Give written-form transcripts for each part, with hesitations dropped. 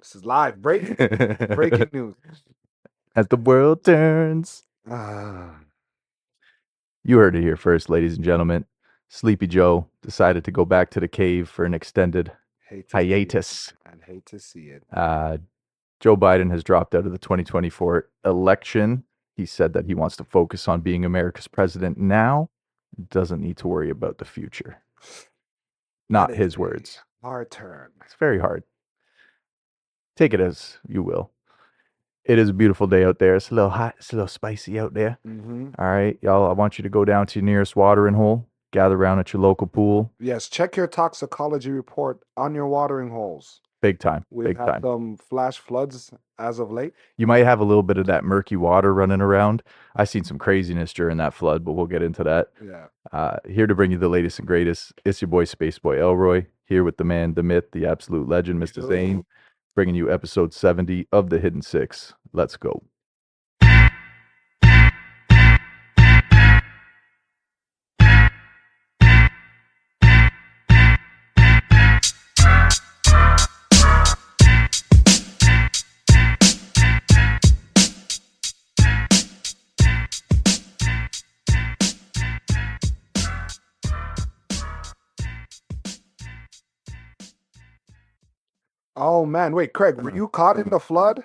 This is live. Breaking news. As the world turns. Ah, You heard it here first, ladies and gentlemen. Sleepy Joe decided to go back to the cave for an extended hate to see it hiatus. and hate to see it. Uh, Joe Biden has dropped out of the 2024 election. He said that he wants to focus on being America's president now, doesn't need to worry about the future. That Not is his words. a hard turn. It's very hard. Take it as you will. It is a beautiful day out there. It's a little hot. It's a little spicy out there. Mm-hmm. All right, y'all, I want you to go down to your nearest watering hole, gather around at your local pool. Yes, check your toxicology report on your watering holes. Big time. We've Big had time. some flash floods as of late. You might have a little bit of that murky water running around. I seen some craziness during that flood, but we'll get into that. Yeah. Here to bring you the latest and greatest. It's your boy Space Boy Elroy, here with the man, the myth, the absolute legend, Mr. Zane, bringing you episode 70 of The Hidden Six. Let's go. Oh man, wait, Craig, were you caught in the flood?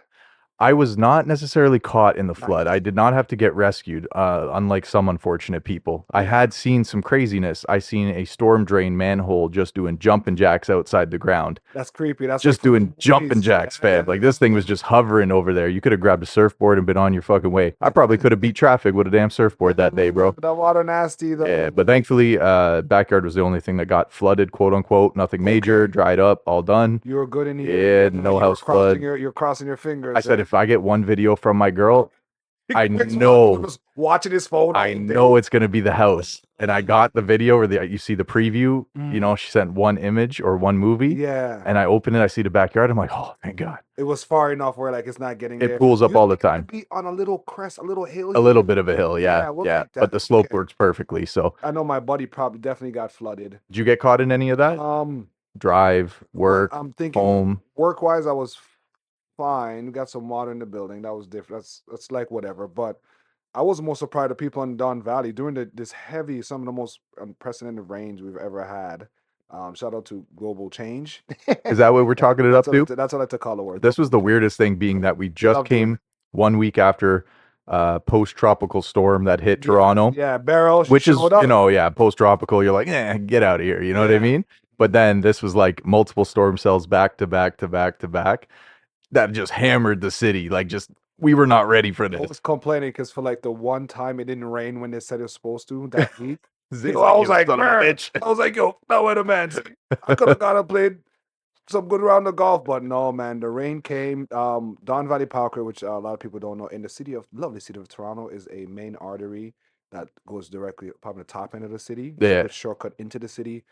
I was not necessarily caught in the flood. Nice. I did not have to get rescued, unlike some unfortunate people. I had seen some craziness. I seen a storm drain manhole just doing jumping jacks outside the ground. That's creepy. That's Just like from doing the jumping movies. jacks, Yeah, fam. Like this thing was just hovering over there. You could have grabbed a surfboard and been on your fucking way. I probably could have beat traffic with a damn surfboard that day, bro. The water nasty though. Yeah, but thankfully, backyard was the only thing that got flooded, quote unquote. Nothing major, dried up, all done. You were good in here. Yeah, no house flood. You're crossing your fingers. I said if I get one video from my girl, I Chris know, was watching his phone. I know it's gonna be the house. And I got the video where you see the preview. You know, she sent one image or one movie. Yeah. And I open it, I see the backyard. I'm like, oh, thank God. It was far enough where like it's not getting It there. pools up You all the think it time. could be on a little crest, a little hill. A little bit of a hill, yeah, we'll yeah. take that. But the slope Okay. works perfectly. So, I know my buddy probably definitely got flooded. did you get caught in any of that? Drive, work, I'm thinking home. work-wise, I was fine. Got some water in the building. That was different. That's like whatever. But I was more surprised the people in Don Valley during this heavy, some of the most unprecedented rains we've ever had. Shout out to global change. Is that what we're talking it up to? That's what I like to call the word. This was the weirdest thing, being that we just came 1 week after post-tropical storm that hit Toronto. Yeah, Barrel. Which is, yeah, post-tropical. You're like, get out of here. You know what I mean? But then this was like multiple storm cells back to back to back to back that just hammered the city. Like, just we were not ready for this. I was complaining because for like the one time it didn't rain when they said it was supposed to that week. I was like, bitch. I was like, yo, no way, the man. I could have gone and played some good round of golf, but no, man. The rain came. Don Valley Parkway, which a lot of people don't know, in the lovely city of Toronto, is a main artery that goes directly probably the top end of the city. Yeah, a shortcut into the city.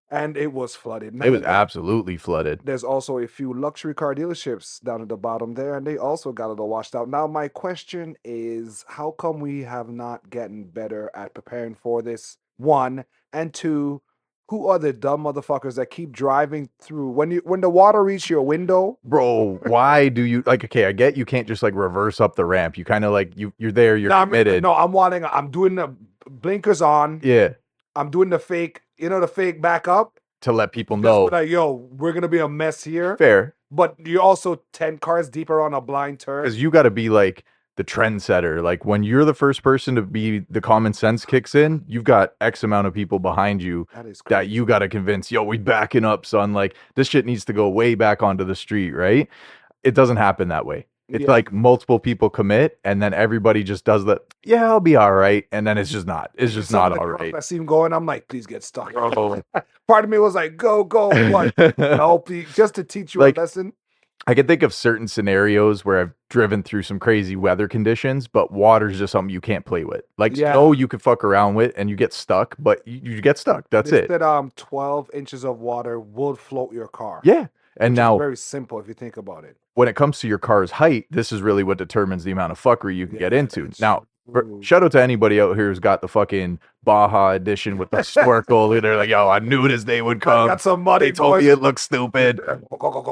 And it was flooded. It was absolutely flooded. There's also a few luxury car dealerships down at the bottom there, and they also got a little washed out. Now, my question is, how come we have not gotten better at preparing for this? One, and two, who are the dumb motherfuckers that keep driving through when the water reaches your window? Bro, why do you like? Okay, I get you can't just like reverse up the ramp. You kind of like you're there, you're committed. I'm doing the blinkers on. Yeah. I'm doing the fake, the fake back up to let people know. Like, yo, we're gonna be a mess here. Fair. But you're also 10 cars deeper on a blind turn. Because you got to be like the trendsetter. Like when you're the first person to be, the common sense kicks in, you've got X amount of people behind you that you got to convince, yo, we backing up, son. Like this shit needs to go way back onto the street, right? It doesn't happen that way. It's like multiple people commit and then everybody just does that. Yeah, I'll be all right. And then it's just not. It's just not all right. I see him going. I'm like, please get stuck. Part of me was like, go. What? Help me, just to teach you a lesson. I can think of certain scenarios where I've driven through some crazy weather conditions, but water's just something you can't play with. Like snow, you can fuck around with and you get stuck, but you get stuck. That's it. That 12 inches of water would float your car. Yeah. And now, very simple if you think about it. When it comes to your car's height, this is really what determines the amount of fuckery you can get into. Now, Shout out to anybody out here who's got the fucking Baja edition with the snorkel. And they're like, yo, I knew this day would come. Got some money, They told me it looks stupid.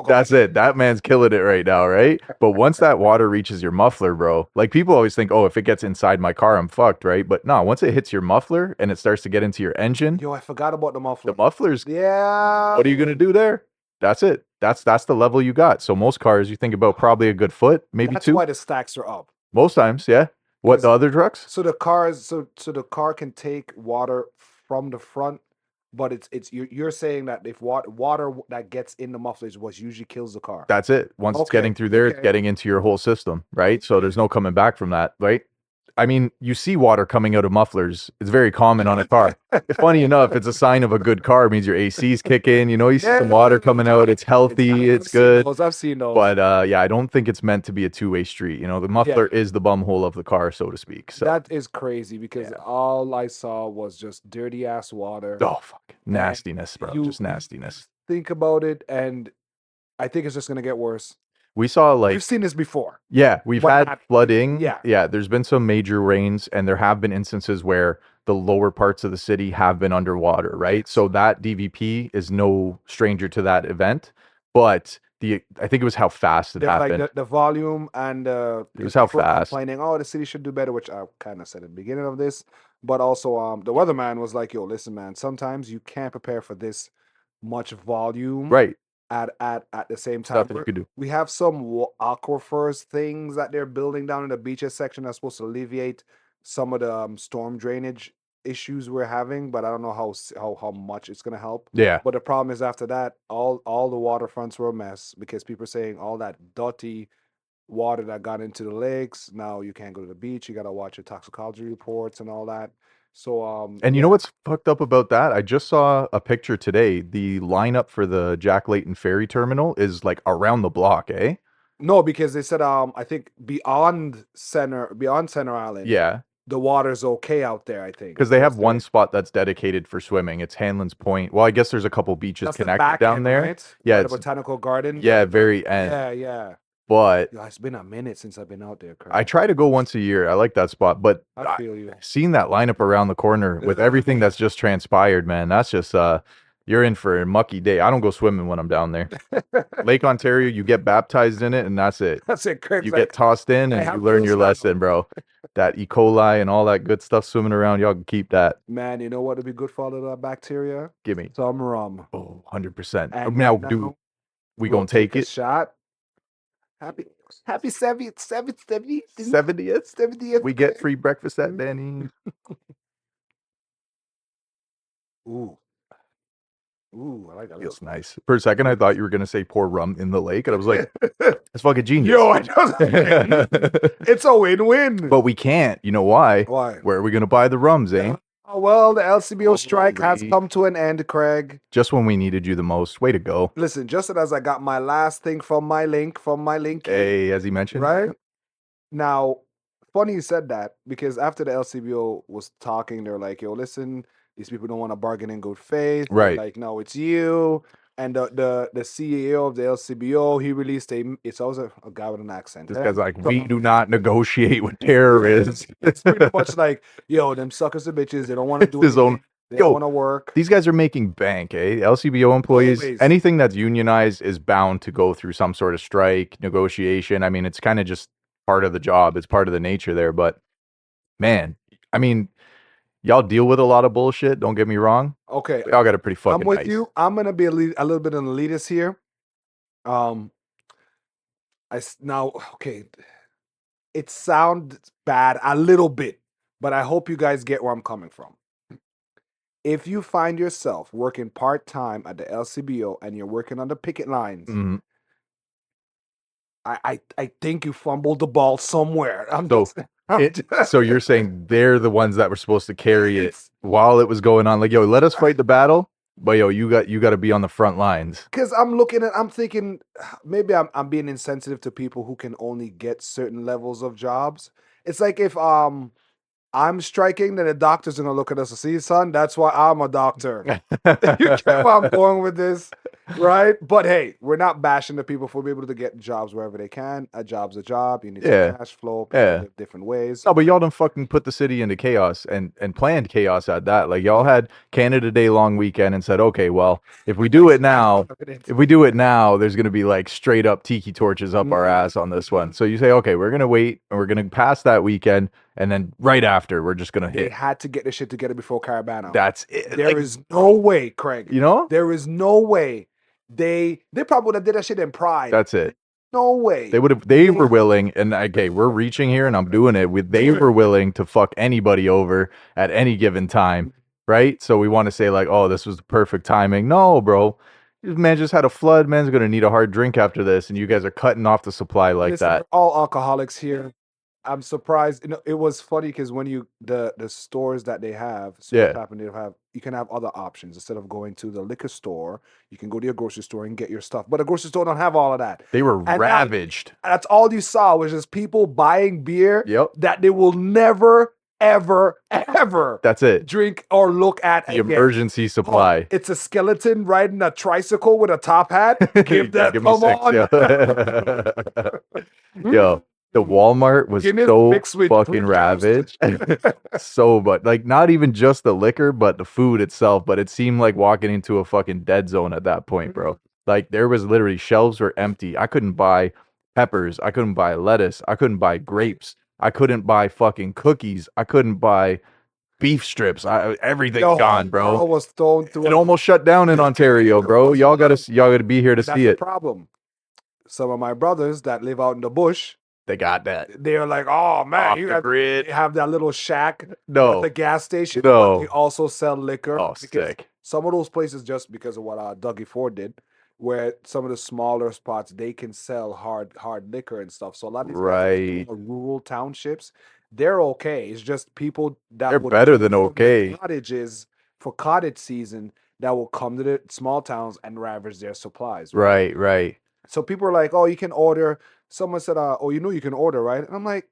That's it. That man's killing it right now, right? But once that water reaches your muffler, bro, like people always think, oh, if it gets inside my car, I'm fucked, right? But no, once it hits your muffler and it starts to get into your engine, Yo, I forgot about the muffler. the muffler's, Yeah. what are you gonna do there? That's it. That's the level you got. So most cars, you think about probably a good foot, maybe That's two. why the stacks are up. Most times, yeah. What, the other trucks? So the cars, so the car can take water from the front, but it's you're saying that if water that gets in the muffler is what usually kills the car. That's it. Once it's getting through there, it's getting into your whole system, right? So there's no coming back from that, right? I mean, you see water coming out of mufflers. It's very common on a car. Funny enough, it's a sign of a good car. It means your AC's kicking. You know, you see some water coming out. It's healthy. It's good. I've seen those. But yeah, I don't think it's meant to be a two-way street. You know, the muffler is the bumhole of the car, so to speak. So that is crazy because all I saw was just dirty ass water. Oh fuck, nastiness, bro. Just nastiness. Think about it, and I think it's just gonna get worse. We saw like we've seen this before. Yeah, we've had flooding. Yeah. There's been some major rains, and there have been instances where the lower parts of the city have been underwater, right? So that DVP is no stranger to that event, but I think it was how fast it happened. Like the volume and it was how fast. Complaining, oh, the city should do better, which I kind of said at the beginning of this, but also the weatherman was like, yo, listen, man, sometimes you can't prepare for this much volume, right? At the same time. Nothing you could do. We have some aquifers things that they're building down in the beaches section that's supposed to alleviate some of the storm drainage issues we're having, but I don't know how much it's gonna help. Yeah. But the problem is after that, all the waterfronts were a mess because people are saying all that dirty water that got into the lakes. Now you can't go to the beach. You gotta watch your toxicology reports and all that. So and you know what's fucked up about that? I just saw a picture today. The lineup for the Jack Layton Ferry Terminal is like around the block, eh? No, because they said I think beyond Center Island. Yeah. The water's okay out there, I think. Because they have one spot that's dedicated for swimming. It's Hanlon's Point. Well, I guess there's a couple beaches connected down there. Right? Yeah, the botanical garden. Yeah, very end. Yeah. But it's been a minute since I've been out there. Craig. I try to go once a year. I like that spot, but I feel you. Seeing that lineup around the corner with everything that's just transpired, man, that's just you're in for a mucky day. I don't go swimming when I'm down there. Lake Ontario, you get baptized in it, and that's it. That's it, Craig. You get tossed in, and you learn your lesson, bro. That E. coli and all that good stuff swimming around, y'all can keep that. Man, you know what would be good for all of that bacteria? Give me some rum. Oh, 100%. Now, do we gonna take it? Shot. Happy 70th. We get free breakfast at Benny's. Ooh, I like that. Feels nice. For a second, I thought you were gonna say pour rum in the lake, and I was like, "That's fucking genius." Yo, I know. It's a win-win. But we can't. You know why? Why? Where are we gonna buy the rums, eh? Oh, well, the LCBO strike has come to an end, Craig. Just when we needed you the most. Way to go. Listen, just as I got my last thing from my link. Hey, as he mentioned. Right? Now, funny you said that, because after the LCBO was talking, they're like, yo, listen, these people don't want to bargain in good faith. Right. They're like, no, it's you. And the CEO of the LCBO, he released it's always a guy with an accent. This guy's like, we do not negotiate with terrorists. It's pretty much like, yo, them suckers are bitches. They don't want to do his own. They don't want to work. These guys are making bank, eh? LCBO employees, anything that's unionized is bound to go through some sort of strike, negotiation. I mean, it's kind of just part of the job. It's part of the nature there. But man, I mean, y'all deal with a lot of bullshit. Don't get me wrong. Okay, y'all got a pretty fucking. I'm with you. I'm gonna be a little bit an elitist here. Okay. It sounds bad a little bit, but I hope you guys get where I'm coming from. If you find yourself working part-time at the LCBO and you're working on the picket lines, I think you fumbled the ball somewhere. So you're saying they're the ones that were supposed to carry it while it was going on. Like, yo, let us fight the battle, but yo, you got to be on the front lines. Because I'm thinking maybe I'm being insensitive to people who can only get certain levels of jobs. It's like if I'm striking, then the doctor's gonna look at us and see, son, that's why I'm a doctor. You get where I'm going with this? Right? But hey, we're not bashing the people for being able to get jobs wherever they can. A job's a job. You need some Yeah, cash flow. People yeah. live different ways. No, but y'all done fucking put the city into chaos and planned chaos at that. Like y'all had Canada Day long weekend and said, okay, well, if we do it now, there's gonna be like straight up tiki torches up our ass on this one. So you say, okay, we're gonna wait and we're gonna pass that weekend, and then right after we're just gonna They hit. had to get the shit together before Carabana. That's it. There Like, is no way, Craig. you know, There is no way. They probably would have did that shit in pride. that's it. No way. They were willing, and okay, we're reaching here and I'm doing it with they were willing to fuck anybody over at any given time, right? So we want to say like, oh, this was the perfect timing. No, bro. This man just had a flood. Man's gonna need a hard drink after this, and you guys are cutting off the supply like Listen, that. we're all alcoholics here. I'm surprised. You know, it was funny because when you the stores that they have, Yeah. happen to have, you can have other options instead of going to the liquor store. You can go to your grocery store and get your stuff, but the grocery store don't have all of that. They were And ravaged. that's all you saw was just people buying beer Yep. that they will never, ever, ever That's it. drink or look at The again. emergency supply. Oh, it's a skeleton riding a tricycle with a top hat. Give that. Give Come me six, on. Yo, the Walmart was Guinness so mixed with fucking fruit ravaged. So, but like not even just the liquor, but the food itself. But it seemed like walking into a fucking dead zone at that point, bro. Like there was literally shelves were empty. I couldn't buy peppers. I couldn't buy lettuce. I couldn't buy grapes. I couldn't buy fucking cookies. I couldn't buy beef strips. Everything's Yo, gone, bro. Carl was thrown through It almost shut down in Ontario, bro. Y'all gotta be here to That's see the it. problem. Some of my brothers that live out in the bush, They got that. they're like, "Oh man, Off the grid. they have that little shack No. at the gas station, No. but they also sell liquor." Oh, because sick. some of those places, just because of what Dougie Ford did, where some of the smaller spots they can sell hard liquor and stuff. So a lot of these guys in Right. rural townships, they're okay. It's just people that They're would better than from the okay. cottages for cottage season that will come to the small towns and ravage their supplies. Right, right. So people are like, "Oh, you can order." Someone said, "Oh, you know you can order, right?" And I'm like,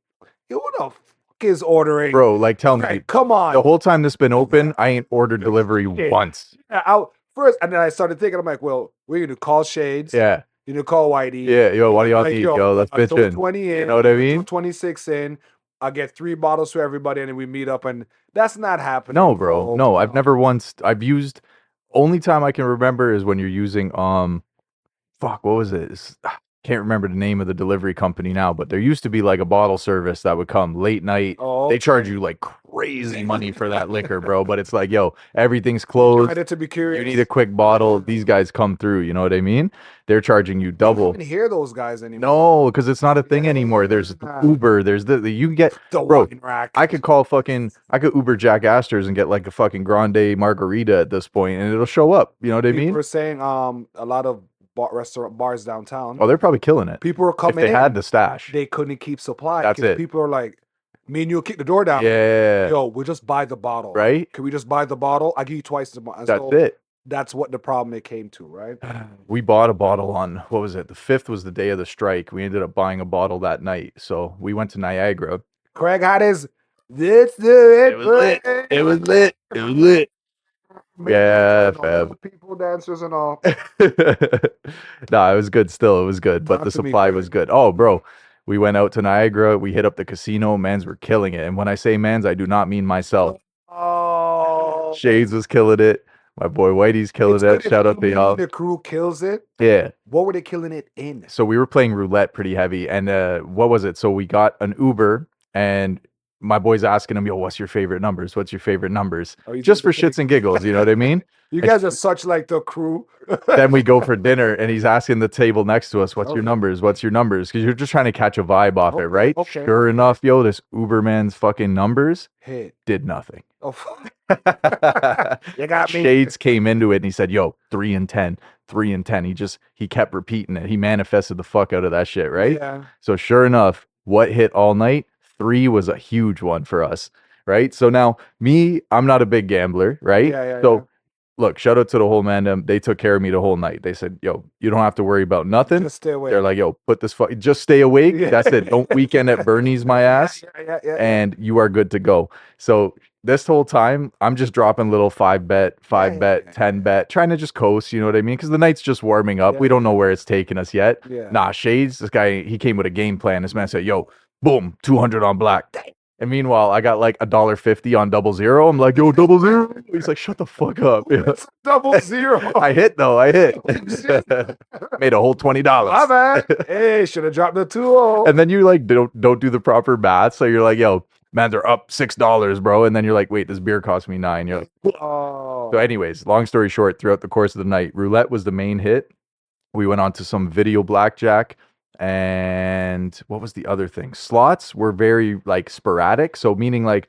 "Yo, who the fuck is ordering?" Bro, like tell Okay, me. come on. The whole time this been open, I ain't ordered delivery once. Out first, and then I started thinking, I'm like, "Well, we're gonna call Shades. Yeah. You know, call Whitey. Yeah, yo, what do y'all Like, need? Yo, let's I bitch throw in. 20 in. You know what I throw mean? 26 in. I get 3 bottles for everybody, and then we meet up, and that's not happening. No, bro. No, I've never once I've used only time I can remember is when you're using fuck, what was it? Can't remember the name of the delivery company now, but there used to be like a bottle service that would come late night. Oh, they charge you like crazy money for that liquor, bro. But it's like, yo, everything's closed. Tried it to be You curious. need a quick bottle. These guys come through. You know what I mean? They're charging you You double. don't even hear those guys anymore. No, because it's not a thing anymore. There's Uber. There's the you can get The bro. wine rack. I could Uber Jack Astor's and get like a fucking grande margarita at this point, and it'll show up. You know what I People mean? were saying a lot of bars downtown. Oh, they're probably killing it. People were coming if they in. had the stash. They couldn't keep supply. That's it. People are like, me and you'll kick the door down. Yeah. Yo, we'll just buy the bottle. Right? Can we just buy the bottle? I give you twice the bottle. That's it. That's what the problem it came to, right? We bought a bottle on, what was it? The 5th was the day of the strike. We ended up buying a bottle that night. So we went to Niagara. Craig had his, let's do it. It was lit. It was lit. It was lit. Yeah, fam. People, dancers, and all. Nah, it was good still. It was good. But Not the to me, supply Craig. was good. Oh, bro. We went out to Niagara. We hit up the casino. Mans were killing it. And when I say mans, I do not mean myself. Oh. Shades was killing it. My boy Whitey's killing It's it. good if Shout out to you y'all. mean the crew kills it. Yeah. What were they killing it in? So we were playing roulette pretty heavy. And what was it? So we got an Uber and my boy's asking him, yo, what's your favorite numbers? What's your favorite numbers? Oh, you Just think for they- shits and giggles, you know what I mean? You guys are such like the crew. Then we go for dinner and he's asking the table next to us, what's your Okay. numbers? What's your nurbers? Because you're just trying to catch a vibe off it, right? Okay. Sure enough, yo, this Uberman's fucking numbers Hit. did nothing. Oh, you got me. Shades came into it and he said, yo, 3 and 10, 3 and 10. He kept repeating it. He manifested the fuck out of that shit, right? Yeah. So sure enough, what hit all night? 3 was a huge one for us, right? So now I'm not a big gambler, right? Yeah. So look, shout out to the whole man. They took care of me the whole night. They said, yo, you don't have to worry about nothing. Just stay away. They're like, yo, just stay awake. Yeah. That's it. Don't weekend at Bernie's my ass. Yeah. And you are good to go. So this whole time, I'm just dropping little 5 bet, Yeah, 5 bet, 10 bet, trying to just coast. You know what I mean? Because the night's just warming up. We don't know where it's taking us yet. yeah. Nah, Shades. This guy, he came with a game plan. This man said, "Yo, boom, 200 on black." And meanwhile, I got like $1.50 on 00. I'm like, "Yo, 00." He's like, "Shut the fuck up." It's 00. I hit though. I hit. Shit. Made a whole $20. My bad. Hey, should have dropped the 2-0. And then you like don't do the proper math. So you're like, "Yo, man, they're up $6, bro." And then you're like, "Wait, this beer cost me 9." You're like, Oh. so anyways, long story short, throughout the course of the night, roulette was the main hit. We went on to some video blackjack, and what was the other thing? Slots were very like sporadic. So meaning like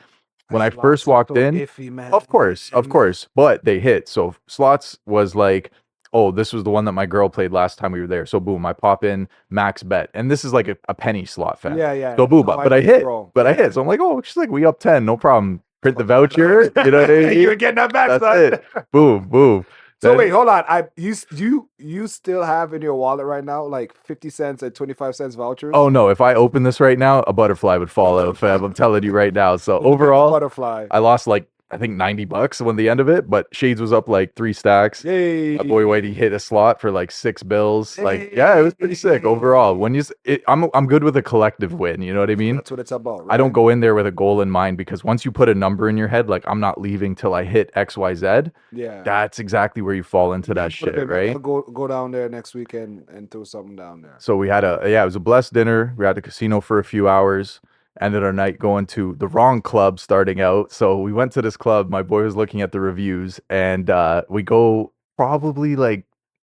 when I first walked in, iffy, man. of course, but they hit. So slots was like, oh, this was the one that my girl played last time we were there. So boom, I pop in max bet, and this is like a penny slot fan. Yeah. So boom, but I hit, I hit. So I'm like, oh, she's like, we up 10, no problem. Print the voucher, you know what I mean? You were getting that back, That's son. it. Boom, boom. So Then- wait, hold on. You still have in your wallet right now like 50 cents and 25 cents vouchers? Oh no, if I open this right now, a butterfly would fall out, fam. I'm telling you right now. So overall, butterfly. I lost like I think $90 when the end of it, but Shades was up like 3 stacks. Yay. My boy Whitey hit a slot for like 6 bills. Like, yeah, it was pretty sick overall. When I'm good with a collective win. You know what I mean? That's what it's about. Right? I don't go in there with a goal in mind, because once you put a number in your head, like I'm not leaving till I hit XYZ. Yeah. That's exactly where you fall into that shit, right? I'll go down there next weekend and throw something down there. So we had it was a blessed dinner. We had the casino for a few hours. Ended our night going to the wrong club starting out. So we went to this club. My boy was looking at the reviews, and we go probably like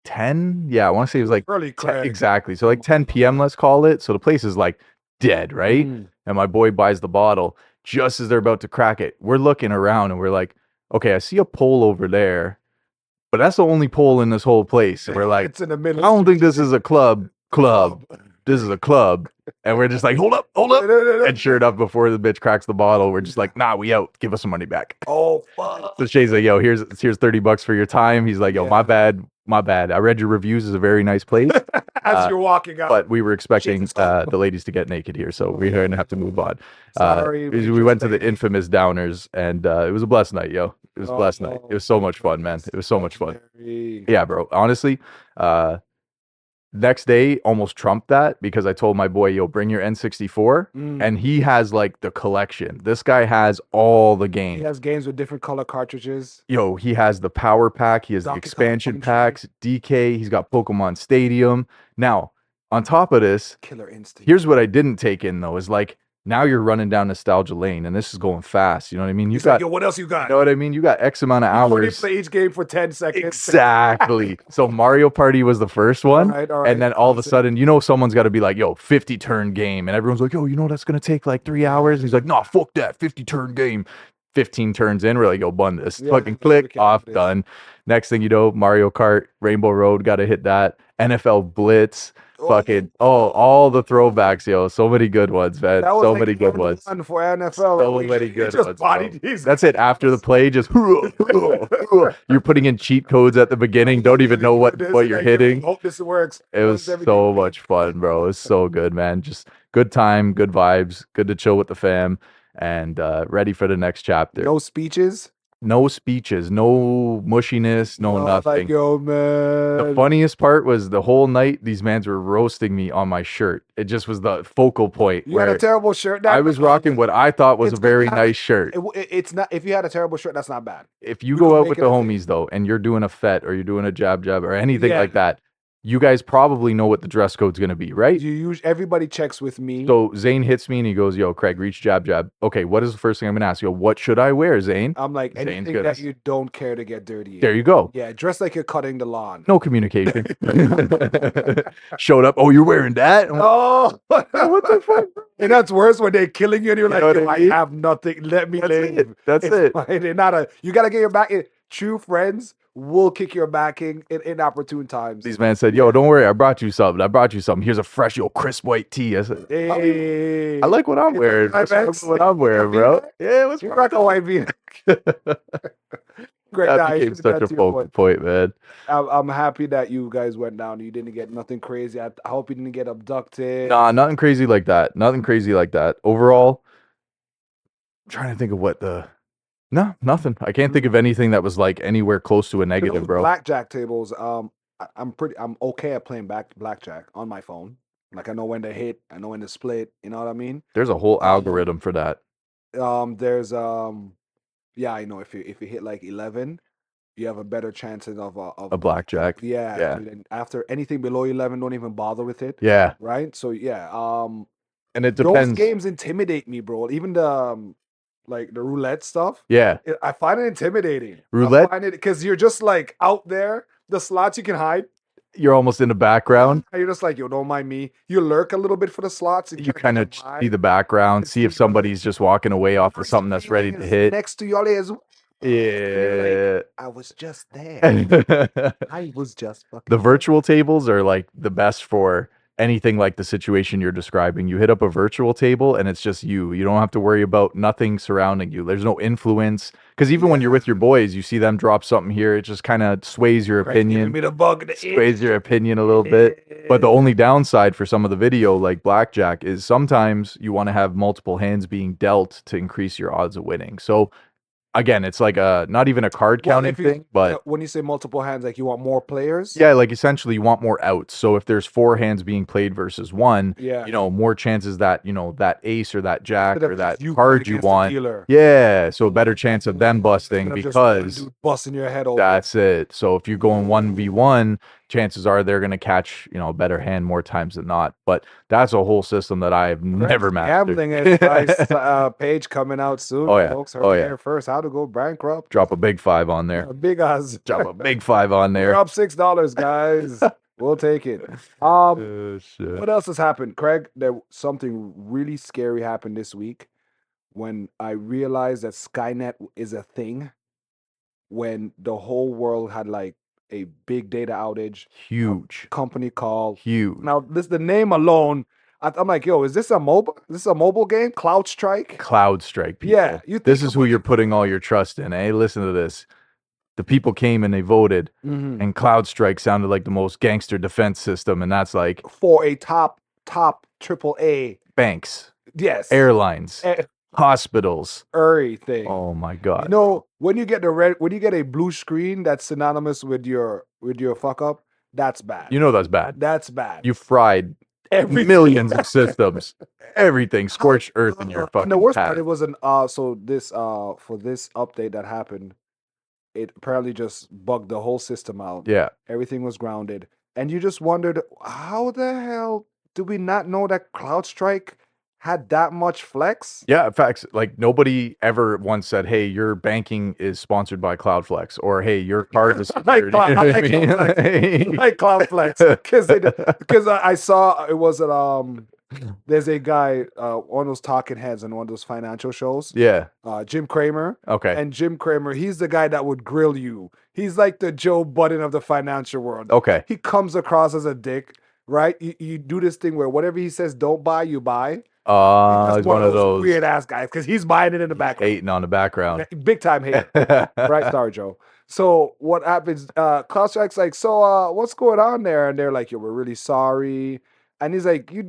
10. Yeah, I want to say it was like early 10, exactly. So like 10 p.m. let's call it. So the place is like dead, right? And my boy buys the bottle just as they're about to crack it. We're looking around and we're like, okay, I see a pole over there, but that's the only pole in this whole place. And we're like, it's in the middle. I don't think this is a club. This is a club. And we're just like, hold up. And sure enough, before the bitch cracks the bottle, we're just like, nah, we out. Give us some money back. Oh, fuck. So Shay's like, yo, here's $30 for your time. He's like, yo, my bad. I read your reviews. It's a very nice place. As you're walking out. But we were expecting the ladies to get naked here, so we're going to have to move on. Sorry. We went to the infamous Downers, and it was a blessed night, yo. It was a blessed night. It was so much fun, man. It was so much fun. Yeah, bro. Honestly, next day almost trumped that, because I told my boy, yo, bring your N64. And he has like the collection. This guy has all the games. He has games with different color cartridges. Yo, he has the power pack. He has the expansion packs, DK. He's got Pokemon Stadium. Now, on top of this, Killer Instinct. Here's what I didn't take in though, is like, now you're running down nostalgia lane, and this is going fast. You know what I mean? You got, like, yo, what else you got? You know what I mean? You got X amount of hours. Play each game for 10 seconds. Exactly. So Mario Party was the first one, all right. And then all of a sudden, someone's got to be like, yo, 50 turn game, and everyone's like, yo, that's gonna take like 3 hours. And he's like, no, fuck that, 50 turn game. 15 turns in, we're like, yo, bun this. Fucking click, off, done. Next thing you know, Mario Kart, Rainbow Road, got to hit that. NFL Blitz. Fucking all the throwbacks, yo. So many good ones, man. So many good ones. For NFL. So many good ones. That's it. After the play, just you're putting in cheat codes at the beginning. Don't even know what you're hitting. Hope this works. It was so much fun, bro. It was so good, man. Just good time, good vibes, good to chill with the fam, and ready for the next chapter. No speeches. No speeches, no mushiness, no nothing. Like, yo, man. The funniest part was the whole night these mans were roasting me on my shirt. It just was the focal point. You had a terrible shirt. I was rocking what I thought was a very nice shirt. It's not. If you had a terrible shirt, that's not bad. If you go out with the homies though, and you're doing a fet or you're doing a jab or anything like that, you guys probably know what the dress code's going to be, right? Everybody checks with me. So Zane hits me and he goes, yo, Craig, reach jab. Okay, what is the first thing I'm going to ask you? What should I wear, Zane? I'm like, anything that you don't care to get dirty in. There you go. Yeah, dress like you're cutting the lawn. No communication. Showed up, oh, you're wearing that? Oh, what the fuck? And that's worse when they're killing you and you're like, I have nothing. Let me live. That's it. They're not you got to get your back in. True friends will kick your backing in inopportune times. These man said, yo, don't worry, I brought you something. Here's a fresh, crisp white tee. I said, hey. I like what I'm wearing. That's what I'm wearing, bro. Yeah, what's rock a white V. Great. That became such a focal point, man. I'm happy that you guys went down. You didn't get nothing crazy. I hope you didn't get abducted. Nah, nothing crazy like that. Overall, I'm trying to think of what No, nothing. I can't think of anything that was like anywhere close to a 'Cause negative, those bro. blackjack tables, I'm okay at playing blackjack on my phone. Like I know when to hit, I know when to split. You know what I mean? There's a whole Um, algorithm for that. there's yeah, I know if you hit like 11, you have a better chances A blackjack. yeah. Yeah. And then after anything below 11, don't even bother with it, Yeah. right? So yeah, And it those depends. games intimidate me, bro. Even the like the roulette stuff, Yeah. I find it intimidating. Roulette, I find it because you're just like out there, the slots you can hide. you're almost in the background. And you're just like, yo, don't mind me. You lurk a little bit for the slots and You try to kind get of the see vibe the background, and see if see somebody's just walking away off of something that's ready to is hit. next to y'all is. And you're like, Yeah. I was just there. The I was just fucking there. virtual tables are like the best for anything like the situation you're describing. You hit up a virtual table and it's just you. You don't have to worry about nothing surrounding you. There's no influence. Because even when you're with your boys, you see them drop something here, it just kind of sways your Craig's giving opinion, me the bug. sways your opinion a little bit. But the only downside for some of the video, like blackjack, is sometimes you want to have multiple hands being dealt to increase your odds of winning. So again, it's like a not even a card Well, counting thing, but when you say multiple hands, like you want more players. yeah, like essentially you want more outs. So if there's four hands being played versus one, Yeah. more chances that, that ace or that jack Instead or of that just you going card you against the want. dealer. Yeah, so a better chance of them busting Instead of just one because dude busting your head open. that's it. So if you're going 1v1, chances are they're going to catch, a better hand more times than not. But that's a whole system that I've never mastered. Gambling advice page coming out soon, Oh yeah. folks. Heard Oh it yeah. here first. How to go bankrupt. Drop a big 5 on there. Big odds. Drop a big 5 on We're there. up $6, guys. We'll take it. Oh, shit. What else has happened, Craig? There something really scary happened this week when I realized that Skynet is a thing. When the whole world had like a big data outage, Huge. company called Huge. Now the name alone, I'm like, yo, is this a mobile? Is this a mobile game? Cloud Strike? Cloud Strike people. Yeah, This is who you're putting all your trust in, eh? Listen to this. The people came and they voted, and Cloud Strike sounded like the most gangster defense system, and that's like for a top triple A banks, yes, airlines, hospitals, everything. Oh my god! When you get a blue screen that's synonymous with your fuck up, that's bad. That's bad. That's bad. You fried millions of systems, everything, scorched earth in your fucking. And the worst path. part, it was so this for this update that happened, it apparently just bugged the whole system out. Yeah, everything was grounded, and you just wondered how the hell do we not know that CloudStrike had that much flex? Yeah, in fact, like nobody ever once said, "Hey, your banking is sponsored by Cloudflex," or "Hey, your card is like Cloudflex," because I saw it was there's a guy, one of those talking heads on one of those financial shows. Yeah. Jim Cramer. Okay. And Jim Cramer, he's the guy that would grill you. He's like the Joe Budden of the financial world. Okay. He comes across as a dick, right? You do this thing where whatever he says, don't buy, you buy. He's one of those weird ass guys because he's buying it in the background. Hating on the background. Big time hate. Right, Star Joe. So what happens? CloudStrike's like, so what's going on there? And they're like, yo, we're really sorry. And he's like, you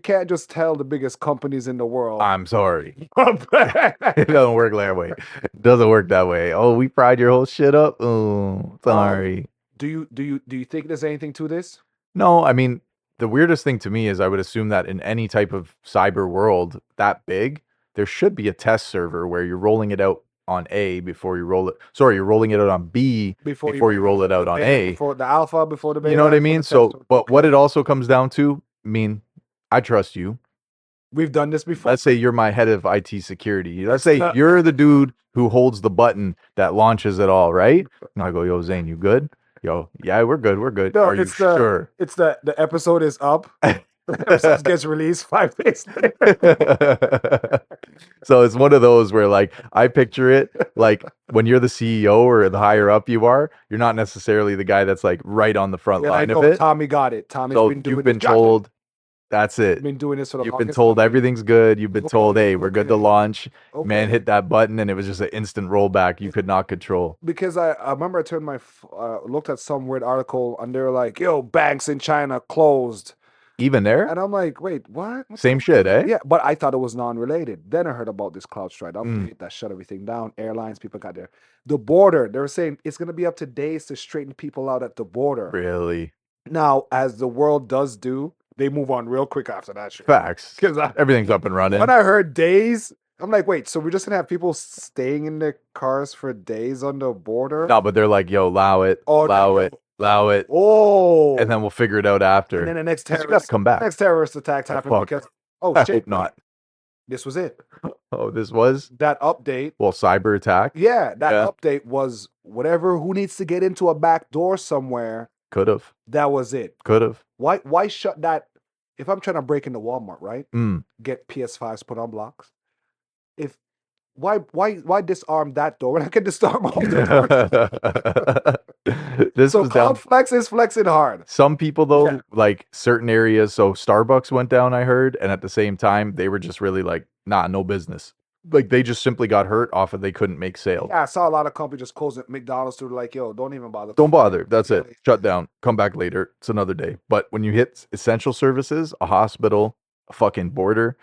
can't just tell the biggest companies in the world. I'm sorry. It doesn't work that way. It doesn't work that way. Oh, we fried your whole shit up. Oh, sorry. Do you think there's anything to this? No, I mean, the weirdest thing to me is I would assume that in any type of cyber world that big, there should be a test server where you're rolling it out on A before you roll it. Sorry, you're rolling it out on B before you roll it out on A. Before the alpha, before the beta. You know what I mean? So, but what it also comes down to, I mean, I trust you. We've done this before. Let's say you're my head of IT security. Let's say you're the dude who holds the button that launches it all, right? And I go, yo, Zane, you good? Yo, yeah, we're good. We're good. No, Are you sure? It's the episode is up. The episode gets released 5 days later. So it's one of those where, like, I picture it like when you're the CEO or the higher up you are, you're not necessarily the guy that's like right on the front line of it. Tommy got it. Tommy's So been doing you've been told. That's it. Been doing this for the You've been told everything's good. You've been told, hey, we're good to launch. Okay. Man, hit that button, and it was just an instant rollback you could not control. Because I remember I turned looked at some weird article, and they were like, yo, banks in China closed. Even there? And I'm like, wait, what? What Same the shit, eh? Yeah, but I thought it was non-related. Then I heard about this CloudStrike update that shut everything down. Airlines, people got there. The border, they were saying it's going to be up to days to straighten people out at the border. Really? Now, as the world does do, they move on real quick after that shit. Facts. Because Everything's up and running. when I heard days, I'm like, wait, so we're just gonna have people staying in their cars for days on the border? No, but they're like, yo, allow it, Oh, allow it, allow it, Oh, and then we'll figure it out after. and then the next 'Cause you gotta terrorist, come back. next terrorist attack Oh, happened fuck. because oh I shit, hope not. this was it. Oh, this was That update. well, cyber attack. Yeah, that Yeah. update was whatever. Who needs to get into a back door somewhere? Could have. That was it. Could have. Why shut that? If I'm trying to break into Walmart, right? Mm. Get PS5s put on blocks. If why disarm that door when I can disarm all the doors? This So was down. Cloud Flex is flexing hard. Some people though, Yeah. like certain areas. So Starbucks went down, I heard, and at the same time, they were just really like, nah, no business. Like they just simply got hurt off of they couldn't make sales. Yeah, I saw a lot of companies just closing McDonald's to like, yo, don't even bother. Don't bother. That's Yeah. it. Shut down. Come back later. It's another day. But when you hit essential services, a hospital, a fucking border,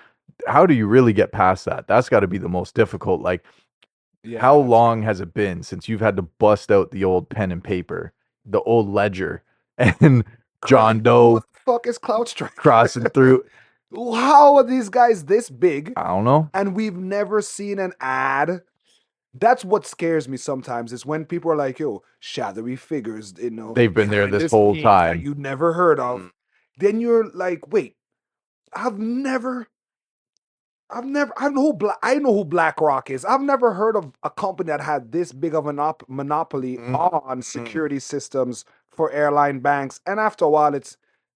how do you really get past that? That's got to be the most difficult. Like, Yeah, how that's- long has it been since you've had to bust out the old pen and paper, the old ledger, and John Doe What the fuck is CloudStrike? crossing through? How are these guys this big I don't know. and we've never seen an ad? That's what scares me sometimes is when people are like, yo, shadowy figures, you know. They've been there behind this whole team time. that you never heard of. Mm. Then you're like, wait, I've never I know who BlackRock is. I've never heard of a company that had this big of a monopoly on security systems for airline banks. And after a while,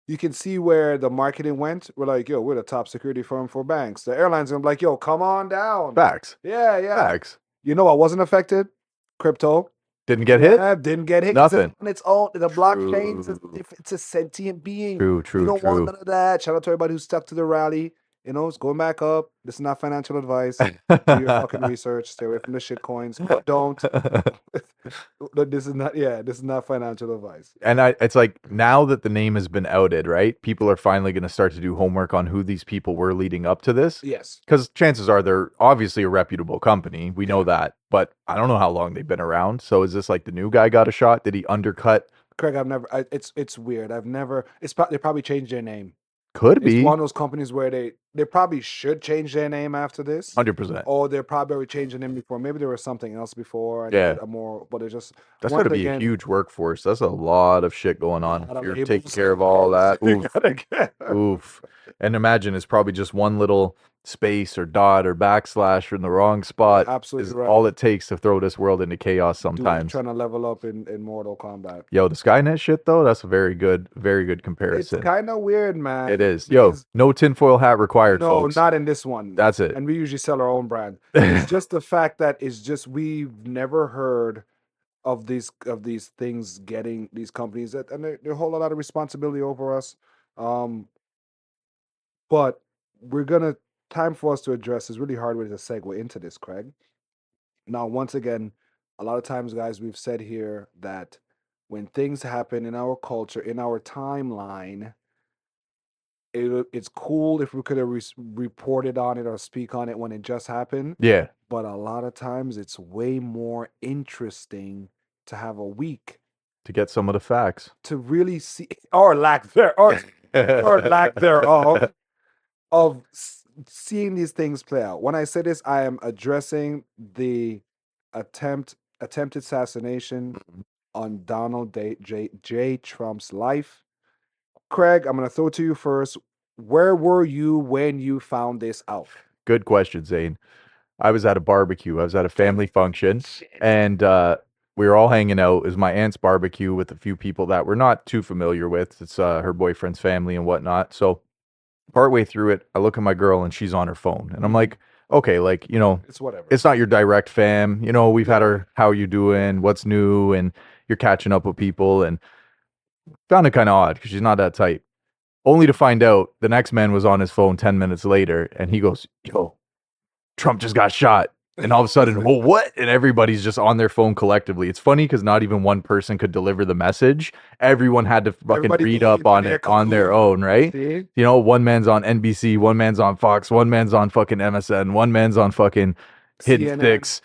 you can see where the marketing went. We're like, yo, we're the top security firm for banks. The airlines are like, yo, come on down. Facts. Yeah. Facts. You know what wasn't affected? Crypto. Didn't get hit? Yeah, didn't get hit. 'cause Nothing. it's on its own. The blockchain, True. it's a sentient being. True, You true, don't want true. none of that. Shout out to everybody who stuck to the rally. You know, it's going back up. This is not financial advice. Do your fucking research. Stay away from the shit coins. Don't. This is not financial advice. And it's like now that the name has been outed, right? People are finally going to start to do homework on who these people were leading up to this. Yes. Because chances are they're obviously a reputable company. We know that. But I don't know how long they've been around. So is this like the new guy got a shot? Did he undercut? Craig, it's weird. They probably changed their name. Could It's be. one of those companies where they probably should change their name after this. 100%. Or they're probably already changing them before. Maybe there was something else before. Yeah. But it's just That's once got to be a again, huge workforce. That's a lot of shit going on. lot of If you're labels. taking care of all that. You Oof. gotta get- Oof. And imagine it's probably just one little space or dot or backslash in the wrong spot Absolutely is right. all it takes to throw this world into chaos Dude, sometimes. trying to level up in Mortal Kombat. Yo, the Skynet shit though, that's a very good It's comparison. kind of weird, man. It is. Yo, because- no tinfoil hat required, no, folks. not in this one. That's it. And we usually sell our own brand. It's just the fact that we've never heard of these things getting these companies and they hold a lot of responsibility over us. But time for us to address is really hard way to segue into this, Craig. Now, once again, a lot of times, guys, we've said here that when things happen in our culture, in our timeline, it's cool if we could have reported on it or speak on it when it just happened. Yeah. But a lot of times, it's way more interesting to have a week To get some of the facts. to really see, or lack there, or lack thereof, of seeing these things play out. When I say this, I am addressing the attempted assassination on Donald J. Trump's life. Craig, I'm going to throw it to you first. Where were you when you found this out? Good question, Zane. I was at a barbecue. I was at a family function, and we were all hanging out. It was my aunt's barbecue with a few people that we're not too familiar with. It's her boyfriend's family and whatnot. So partway through it, I look at my girl and she's on her phone, and I'm like, okay, like, you know, It's whatever. it's not your direct fam. You know, we've had our how you doing, what's new, and you're catching up with people, and found it kind of odd because she's not that type. Only to find out the next man was on his phone 10 minutes later, and he goes, yo, Trump just got shot. And all of a sudden, well, what? And everybody's just on their phone collectively. It's funny because not even one person could deliver the message. Everyone had to fucking Everybody read came up to on their it on their own, right? See? You know, one man's on NBC, one man's on Fox, one man's on fucking MSN, one man's on fucking Hidden CNN. Sticks.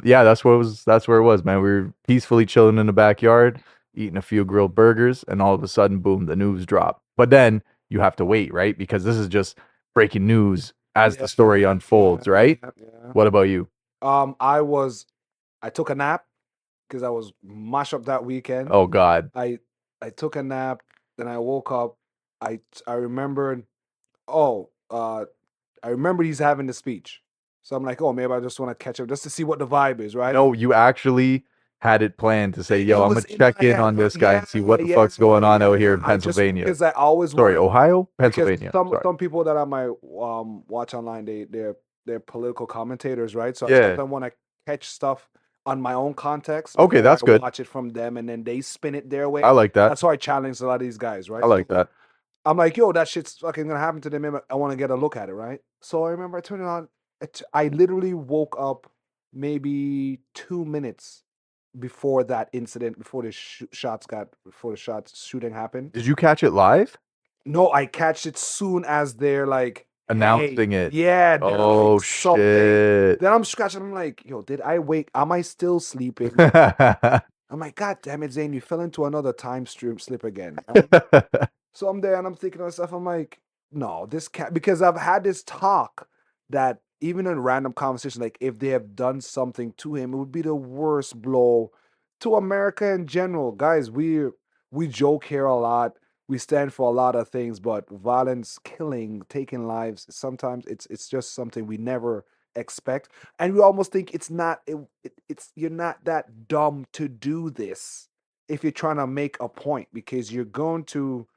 Yeah, that's where it was, man. We were peacefully chilling in the backyard, eating a few grilled burgers, and all of a sudden, boom, the news dropped. But then you have to wait, right? Because this is just breaking news as the Yeah, story unfolds, right? yeah. What about you? I was I took a nap because I was mashed up that weekend. Oh God. I I took a nap, then I woke up. I remembered, oh, I remembered he's having the speech. So I'm like, oh, maybe I just want to catch up just to see what the vibe is, right? No, you actually had it planned to say, It yo, I'm gonna was in check my in head. on this guy Yeah, and see what the yeah, fuck's going on out here yeah. in I just Pennsylvania. because I always Sorry, want Ohio? because Pennsylvania. some Sorry. some people that I might watch online, they're political commentators, right? So I Yeah. sometimes want to catch stuff on my own context Okay, before I that's good. watch it from them, and then they spin it their I way. like that. That's why I challenge a lot of these guys, I right? like that. I'm like, yo, that shit's fucking gonna happen to them. I want to get a look at it, right? So I remember I turned it on. I literally woke up maybe 2 minutes before that incident, before the shots shooting happened. Did you catch it live? No, I catch it soon as they're like, hey, Announcing it. yeah, they're like Oh something. shit. Then I'm scratching. I'm like, yo, did I wake? Am I still sleeping? I'm like, God damn it, Zane, you fell into another time stream slip again. So I'm there and I'm thinking to myself, I'm like, no, this can't, because I've had this talk that even in random conversation, like if they have done something to him, it would be the worst blow to America in general. Guys, we joke here a lot. We stand for a lot of things, but violence, killing, taking lives, sometimes it's just something we never expect. And we almost think it's you're not that dumb to do this if you're trying to make a point because you're going to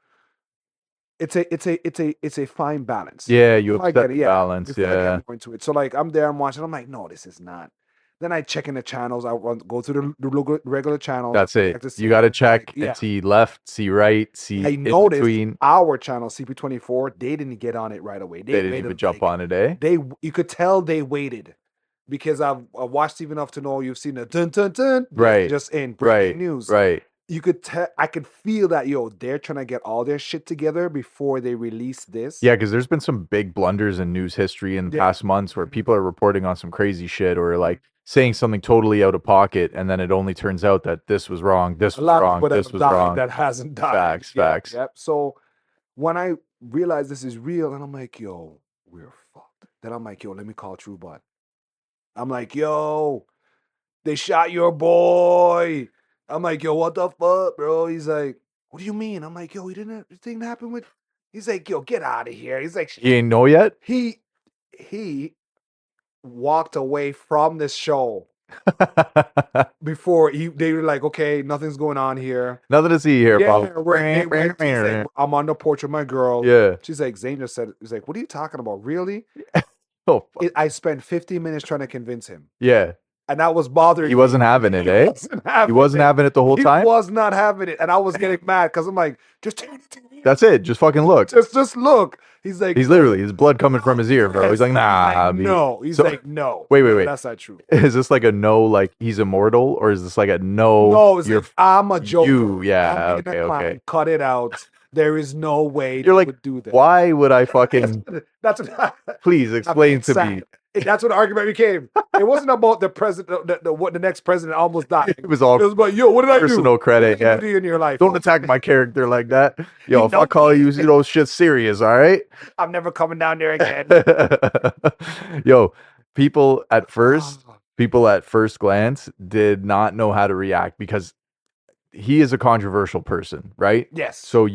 it's a fine balance. Yeah, you Before I upset get the it, yeah, balance. before I get Yeah. more into it. So like I'm there, I'm watching, I'm like, no, this is not. Then I check in the channels. Go through the regular channels. That's it. Check to You see if gotta there's like, check and yeah. see left, see right, I see in noticed between. our channel CP24, they didn't get on it right away. They They didn't even waited jump like on it, eh? you could tell they waited because I watched even enough to know you've seen the dun dun dun. This Right. just in breaking Right. news. Right. You could tell, I could feel that, yo, they're trying to get all their shit together before they release this. Yeah, because there's been some big blunders in news history in the Yeah. past months where people are reporting on some crazy shit or like saying something totally out of pocket, and then it only turns out that this was wrong, this A was lot of wrong, people that this have was died wrong. that hasn't died. Facts, Yep, facts. yep. So when I realized this is real, and I'm like, yo, we're fucked. Then I'm like, yo, let me call TrueBot. I'm like, yo, they shot your boy. I'm like, yo, what the fuck, bro? He's like, what do you mean? I'm like, yo, this didn't happen with. He's like, yo, get out of here. He's like, You ain't know yet? he walked away from this show before they were like, okay, nothing's going on here. Nothing to see here, Yeah, Bob. he's like, I'm on the porch with my girl. Yeah. She's like, Zane just said, he's like, what are you talking about? Really? Oh, fuck. I spent 50 minutes trying to convince him. Yeah. And that was bothering He me. wasn't having it, eh? He wasn't having it the whole He time? was not having it. And I was getting mad because I'm like, just turn the TV. That's it. Just fucking look. Just look. He's like, He's no. literally his blood coming from his ear, bro. He's like, nah. No. He's So- like, no. Wait. That's not true. Is this like a no, like he's immortal, or is this like a no? No, it's you're like, I'm a joker. you, yeah, I'm being a okay. clown. Cut it out. There is no way You're they like, would do that. why would I fucking? That's what Please explain to me. sad. That's what the argument became. It wasn't about the president, what the next president almost died. It was all It was about, yo, what did I do? personal credit. What did Yeah, you do in your life? don't attack my character like that. Yo, if I know call me. you, shit's serious. All right. I'm never coming down there again. Yo, people at first, Ah. people at first glance did not know how to react because he is a controversial person, right? Yes. So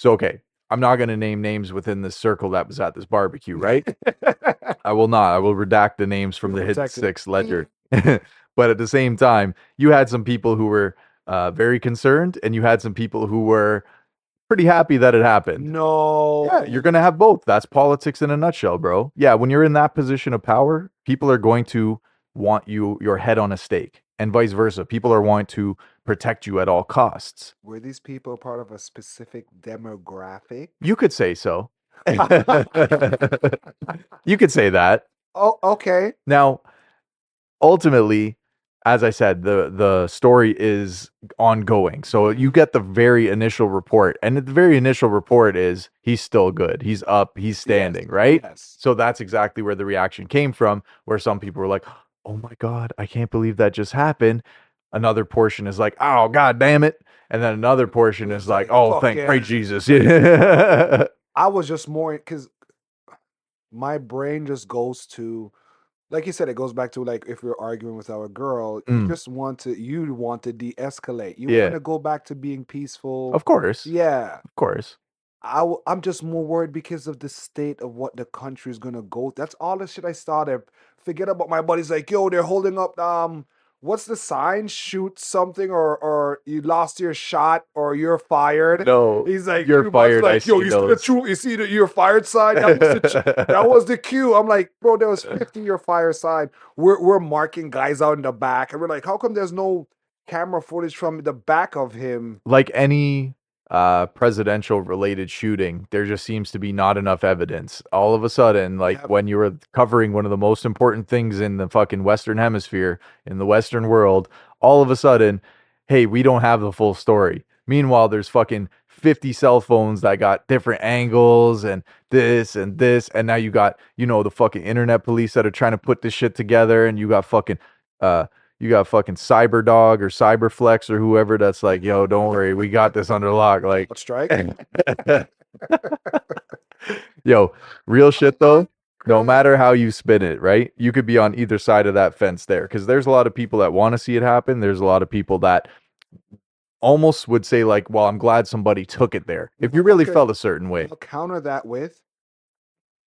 okay, I'm not going to name names within this circle that was at this barbecue, right? I will not. I will redact the names from the Hidden Protect it. Six ledger. But at the same time, you had some people who were very concerned, and you had some people who were pretty happy that it happened. No. Yeah, you're going to have both. That's politics in a nutshell, bro. Yeah, when you're in that position of power, people are going to want your head on a stake, and vice versa. People are wanting to protect you at all costs. Were these people part of a specific demographic? You could say so. You could say that. Oh, okay. Now, ultimately, as I said, the story is ongoing. So you get the very initial report, and the very initial report is he's still good. He's up. He's standing. Yes. Right. Yes. So that's exactly where the reaction came from. Where some people were like, "Oh my god, I can't believe that just happened." Another portion is like, "Oh god damn it," and then another portion is It's like, like, "Oh, fuck thank yeah. praise Jesus." Yeah. I was just more because my brain just goes to, like you said, it goes back to like if we're arguing with our girl, Mm, you want to de-escalate. You want yeah. to go back to being peaceful. Of course. Yeah. Of course. I'm just more worried because of the state of what the country is gonna go. That's all the shit I started. Forget about my buddies like, yo, they're holding up what's the sign? Shoot something or you lost your shot or you're fired. No, He's like, you're everybody's fired. I like, yo, see you see the those. true, you see the you're fired sign? That was the cue. I'm like, bro, there was 50 year fire sign. We're marking guys out in the back, and we're like, how come there's no camera footage from the back of him? Like any presidential related shooting, there just seems to be not enough evidence. All of a sudden, like Yep. when you were covering one of the most important things in the fucking Western hemisphere, in the Western world, all of a sudden, hey, we don't have the full story. Meanwhile, there's fucking 50 cell phones that got different angles and this and this. And now you got, the fucking internet police that are trying to put this shit together. And uh, you got fucking Cyberdog or Cyberflex or whoever that's like, yo, don't worry, we got this under lock. Like, Let's strike. yo, real shit though. No matter how you spin it, right? You could be on either side of that fence there because there's a lot of people that want to see it happen. There's a lot of people that almost would say, like, well, I'm glad somebody took it there. If you really Okay. felt a certain way. I'll counter that with,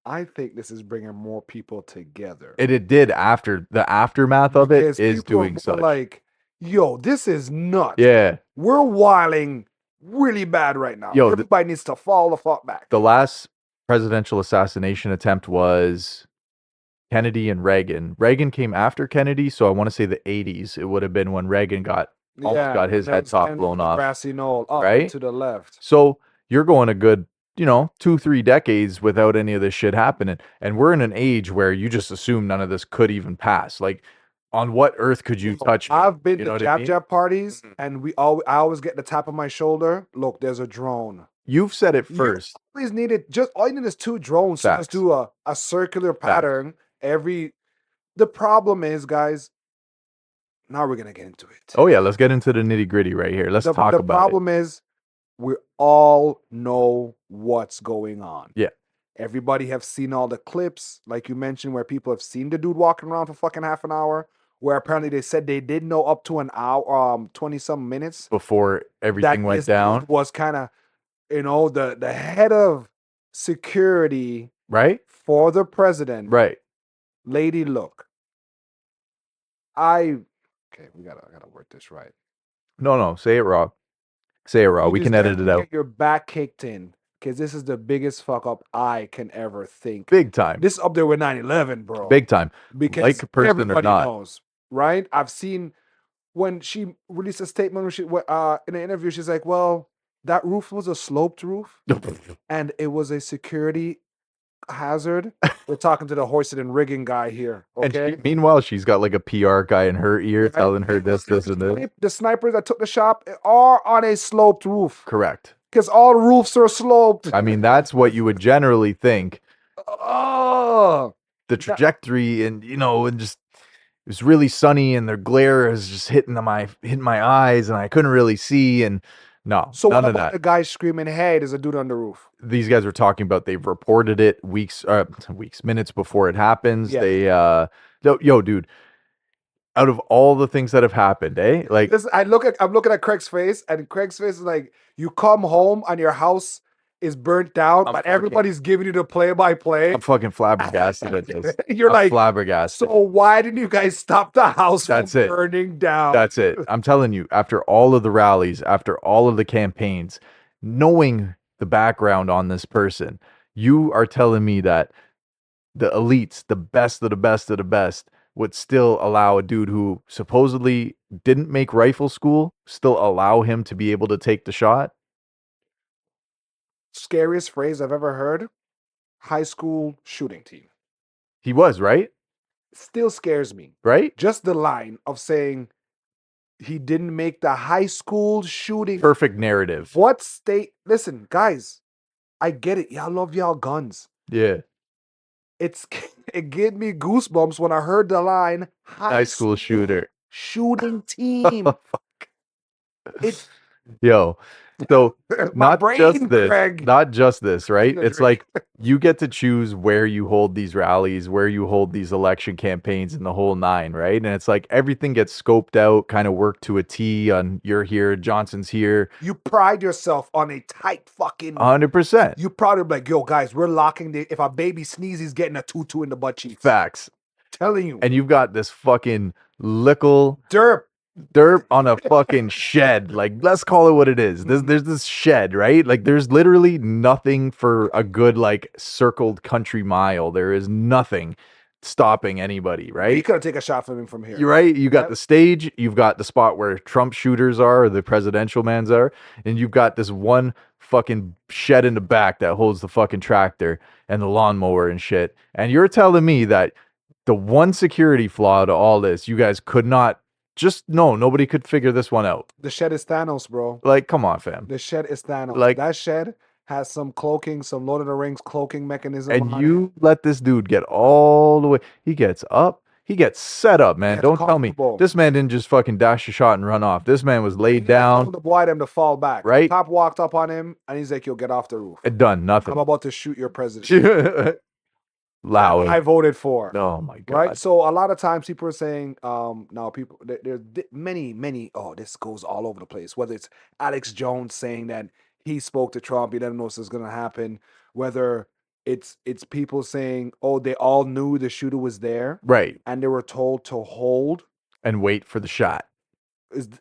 I think this is bringing more people together. It did after the aftermath of it Because is people are doing more such. like, yo, this is nuts. Yeah. We're wilding really bad right now. Yo, Everybody needs to fall the fuck back. the last presidential assassination attempt was Kennedy and Reagan. Reagan came after Kennedy, so I want to say the 80s. It would have been when Reagan almost got his head top blown off. Grassy knoll up right? to the left. So you're going a good, 2-3 decades without any of this shit happening. And we're in an age where you just assume none of this could even pass. Like, on what earth could you touch me? I've been You know to what I jab mean? jab parties, and I always get the tap of my shoulder. Look, there's a drone. You've said it You first. always needed all you need is 2 drones to just Facts. do a circular pattern every. The problem is, guys. Now we're gonna get into it. Oh yeah, let's get into the nitty gritty right here. Let's talk The about problem is, we all know what's going on. Yeah. Everybody have seen all the clips, like you mentioned, where people have seen the dude walking around for fucking half an hour. Where apparently they said they did know up to an hour, 20 some minutes it before everything that went this dude down. was kind of, the head of security Right? for the president. Right. Lady, look, okay, I gotta word this right. No, say it raw. Say it raw. You We just can edit it out. get your back kicked in because this is the biggest fuck up I can ever think. Big time. This is up there with 9/11, bro. Big time. Because Like a person or everybody not. knows, right? I've seen when she released a statement when she in an interview, she's like, "Well, that roof was a sloped roof, and it was a security hazard." We're talking to the hoisted and rigging guy here, And okay? meanwhile, she's got like a PR guy in her ear Right. telling her this, and this. The snipers that took the shop are on a sloped roof Correct. because all roofs are sloped. I mean, that's what you would generally think. Oh, The trajectory and just it was really sunny and the glare is just hitting my eyes and I couldn't really see and no, so none what of about that. the guy screaming, "Hey, there's a dude on the roof"? These guys were talking about they've reported it minutes before it happens. Yeah. Yo, dude, out of all the things that have happened, like Listen, I'm looking at Craig's face, and Craig's face is like, you come home and your house is burnt down, but everybody's giving you the play-by-play. I'm fucking flabbergasted at this. You're like, flabbergasted. so why didn't you guys stop the house That's from it. burning down? That's it. I'm telling you, after all of the rallies, after all of the campaigns, knowing the background on this person, you are telling me that the elites, the best of the best of the best, would still allow a dude who supposedly didn't make rifle school, still allow him to be able to take the shot? Scariest phrase I've ever heard. high school shooting team. He was, right? Still scares me. Right? Just the line of saying he didn't make the high school shooting. Perfect narrative. What state? Listen, guys, I get it. Y'all love y'all guns. Yeah. It gave me goosebumps when I heard the line High school shooter. shooting team. It Yo. So my not brain, just this, Craig. not just this, right? a It's drink. like you get to choose where you hold these rallies, where you hold these election campaigns and the whole nine, right? And it's like everything gets scoped out, kind of worked to a T on you're here, Johnson's here. You pride yourself on a tight fucking 100%. You probably be like, yo, guys, we're locking the if a baby sneezes, getting a 2-2 in the butt cheeks. Facts. Telling you. And you've got this fucking lickle Derp on a fucking shed. Like, let's call it what it is. There's this shed, right? Like, there's literally nothing for a good, like, circled country mile. There is nothing stopping anybody, right? You could take a shot from him from here. You're right. You got the stage, you've got the spot where Trump shooters are, or the presidential mans are, and you've got this one fucking shed in the back that holds the fucking tractor and the lawnmower and shit. And you're telling me that the one security flaw to all this, you guys could not nobody could figure this one out. The shed is Thanos, bro. Like, come on, fam. The shed is Thanos. Like, that shed has some Lord of the Rings cloaking mechanism. And you let this dude get all the way. He gets up. He gets set up, man. Don't tell me. This man didn't just fucking dash a shot and run off. This man was laid down. The boy them to fall back. Right? Cop walked up on him and he's like, yo, get off the roof. Done. Nothing. I'm about to shoot your president. Loud. I voted for. Oh my God. Right. So a lot of times people are saying, now people there's many, this goes all over the place. Whether it's Alex Jones saying that he spoke to Trump, he doesn't know what's gonna happen, whether it's people saying, oh, they all knew the shooter was there. Right. And they were told to hold and wait for the shot.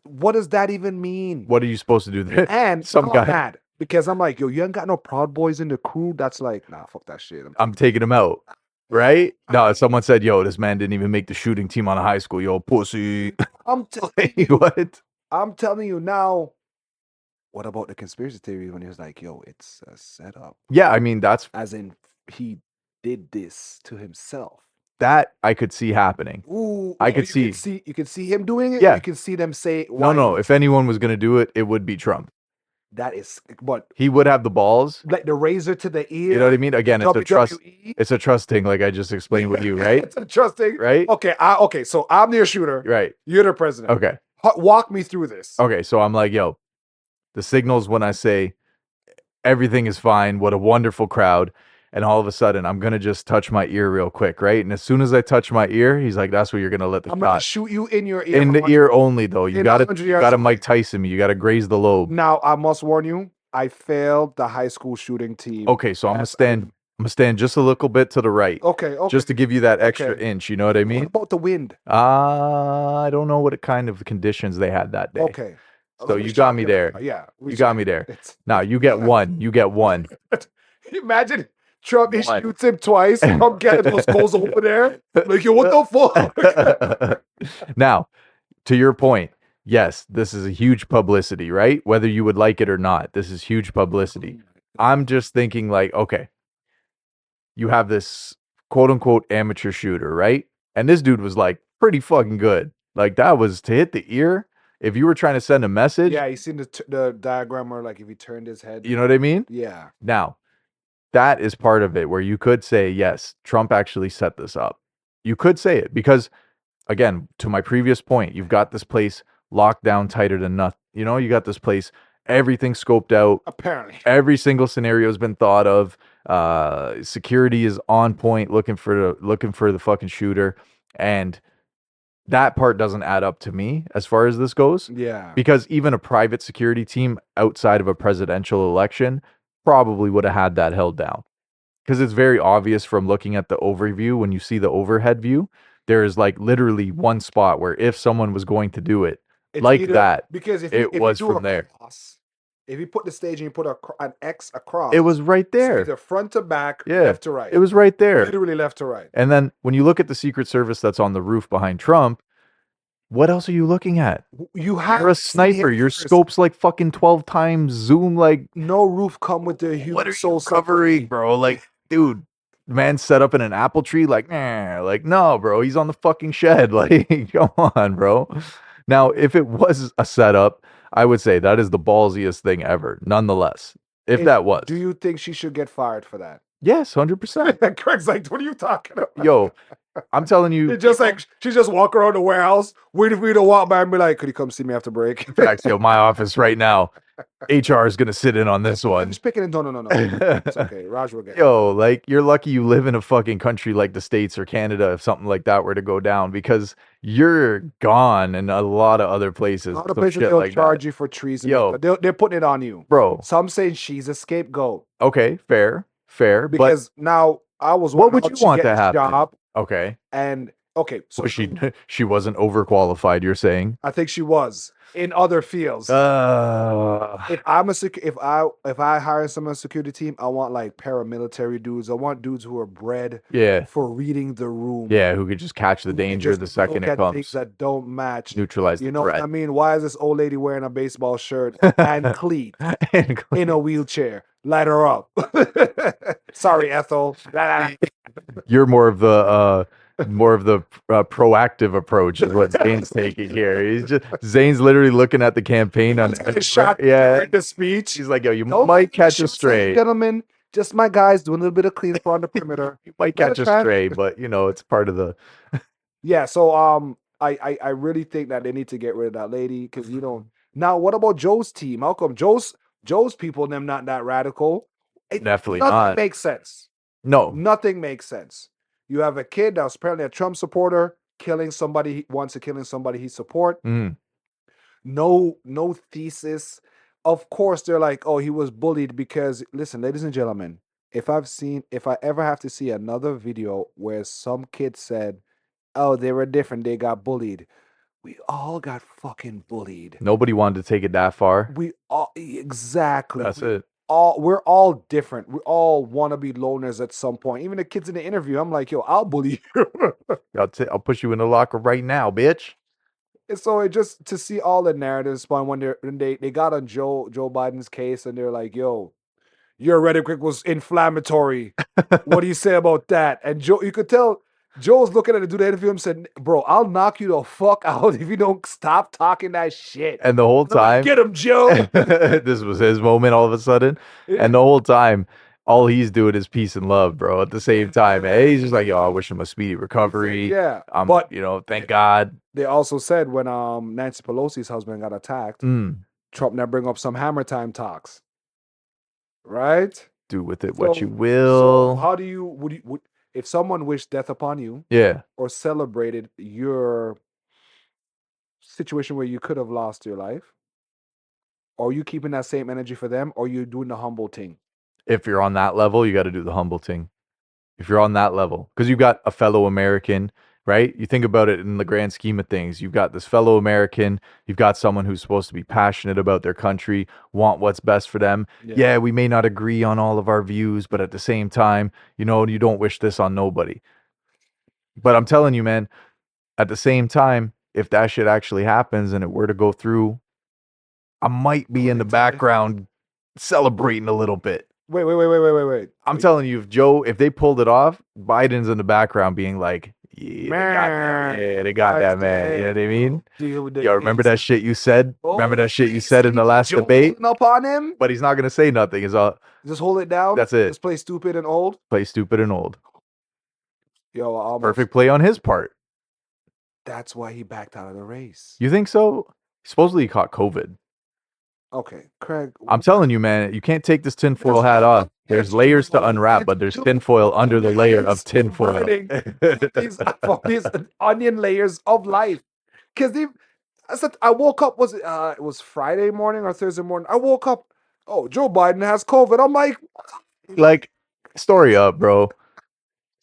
What does that even mean? What are you supposed to do there? And some guy mad because I'm like, yo, you ain't got no Proud Boys in the crew. That's like, nah, fuck that shit. I'm taking him out. Right? No, someone said, yo, this man didn't even make the shooting team on a high school. Yo, pussy. I'm telling you. What? I'm telling you now. What about the conspiracy theory when he was like, yo, it's a setup? Yeah, I mean, that's... As in, he did this to himself. That I could see happening. Ooh, I could see. You can see him doing it? Yeah. You can see them say... No. If anyone was going to do it, it would be Trump. That is... But he would have the balls. Like the razor to the ear. You know what I mean? Again, it's a trust. It's a trust thing, like I just explained with you, right? It's a trust thing. Right? Okay, so I'm the shooter. Right. You're the president. Okay. Walk me through this. Okay, so I'm like, yo, the signals when I say everything is fine, what a wonderful crowd. And all of a sudden, I'm going to just touch my ear real quick, right? And as soon as I touch my ear, he's like, that's where you're going to let the shot. I'm going to shoot you in your ear. In the ear only, though. You got to Mike Tyson me. You got to graze the lobe. Now, I must warn you, I failed the high school shooting team. Okay, so I'm going to stand just a little bit to the right. Okay. Just to give you that extra inch, you know what I mean? What about the wind? I don't know what kind of conditions they had that day. Okay. So you got me there. Yeah. You got me there. Now, you get one. You get one. Imagine Trump, he shoots him twice. Trump goes over there. Like, yo, what the fuck? Now, to your point, yes, this is a huge publicity, right? Whether you would like it or not, this is huge publicity. I'm just thinking like, okay, you have this quote unquote amateur shooter, right? And this dude was like pretty fucking good. Like that was to hit the ear. If you were trying to send a message. Yeah, you seen the diagram where like if he turned his head. You know what I mean? Yeah. Now, that is part of it where you could say, yes, Trump actually set this up. You could say it because, again, to my previous point, you've got this place locked down tighter than nothing. You know, you got this place, everything scoped out. Apparently. Every single scenario has been thought of. Security is on point, looking for the fucking shooter. And that part doesn't add up to me as far as this goes. Yeah. Because even a private security team outside of a presidential election probably would have had that held down. Because it's very obvious from looking at the overview, when you see the overhead view, there is like literally one spot where if someone was going to do it, because it was from there. If you put the stage and you put an X across, it was right there. Either front to back, left to right. It was right there. Literally left to right. And then when you look at the Secret Service that's on the roof behind Trump, what else are you looking at? You're a sniper. Your scope's like fucking 12 times zoom. Like no roof come with the huge what are you covering, bro? Like, dude, Man set up in an apple tree, like, like, no, bro, he's on the fucking shed. Like, come on, bro. Now, if it was a setup, I would say that is the ballsiest thing ever, nonetheless. If that was. Do you think she should get fired for that? Yes, 100%. Craig's like, what are you talking about? Yo, I'm telling you, It's just like she just walk around the warehouse, waiting for you to walk by and be like, could you come see me after break? facts, yo, my office right now. HR is gonna sit in on this I'm one. just picking it. No. It's okay. Raj will get it. Yo, like, you're lucky you live in a fucking country like the States or Canada if something like that were to go down, because you're gone in a lot of other places. A lot of some places shit they'll like charge that. you for treason. Yo. They're putting it on you. Bro, Some saying she's a scapegoat okay, fair, but because now I was what wondering would how you she want get to this happen? job Okay. and okay, so Was she wasn't overqualified, you're saying? I think she was in other fields. If I'm a if I hire someone on a security team, I want like paramilitary dudes. I want dudes who are bred yeah. for reading the room. Yeah, who could just catch the Who can danger just the second look it at comes. things that don't match. Neutralize You the know what I threat. mean? Why is this old lady wearing a baseball shirt and cleats in a wheelchair? Light her up. Sorry, Ethel. You're more of the proactive approach is what Zane's taking here. Zane's literally looking at the campaign on Shot yeah. during the speech. He's like, yo, you Don't might catch a shoot, stray. gentlemen. Just my guys doing a little bit of cleanup on the perimeter. You might catch a stray, but you know, it's part of the Yeah, so I really think that they need to get rid of that lady because you don't. Now, what about Joe's team? How come Joe's people them not that radical? definitely Nothing not. makes sense. No. Nothing makes sense. You have a kid that was apparently a Trump supporter killing somebody he wants to killing somebody he support. Mm. No thesis. Of course, they're like, oh, he was bullied because listen, ladies and gentlemen, if I ever have to see another video where some kid said, oh, they were different, they got bullied. We all got fucking bullied. Nobody wanted to take it that far. We all exactly. That's it. We're all different. We all want to be loners at some point. Even the kids in the interview, I'm like, yo, I'll bully you. I'll push you in the locker right now, bitch. And so it just to see all the narratives spun when they got on Joe Biden's case and they're like, yo, your rhetoric was inflammatory. What do you say about that? And Joe, you could tell Joe's looking at the dude the interview and said, bro, I'll knock you the fuck out if you don't stop talking that shit. And the whole time, like, get him, Joe. This was his moment all of a sudden. Yeah. And the whole time, all he's doing is peace and love, bro. At the same time, he's just like, yo, I wish him a speedy recovery. Yeah. But you know, thank God. They also said when Nancy Pelosi's husband got attacked, Trump now bring up some hammer time talks. Right? Do with it what you will. So how do you would if someone wished death upon you, yeah, or celebrated your situation where you could have lost your life, are you keeping that same energy for them, or you doing the humble thing? If you're on that level, you got to do the humble thing. If you're on that level, because you've got a fellow American, right? You think about it in the grand scheme of things. You've got this fellow American. You've got someone who's supposed to be passionate about their country, want what's best for them. Yeah, we may not agree on all of our views, but at the same time, you know, you don't wish this on nobody. But I'm telling you, man, at the same time, if that shit actually happens and it were to go through, I might be in the background celebrating a little bit. Wait. I'm telling you, if they pulled it off, Biden's in the background being like, yeah, they got that, man. You know what I mean? Yo, remember that shit you said? Remember that shit you said in the last debate? Up on him? But he's not going to say nothing. Just hold it down? That's it. Just play stupid and old? Play stupid and old. Yo, perfect play on his part. That's why he backed out of the race. You think so? Supposedly he caught COVID. Okay, Craig. I'm telling you, man, you can't take this tinfoil hat off. There's layers to unwrap, but there's tinfoil under the layer of tinfoil. these onion layers of life. Because I woke up, it was Friday morning or Thursday morning. I woke up, oh, Joe Biden has COVID. I'm like, story up, bro.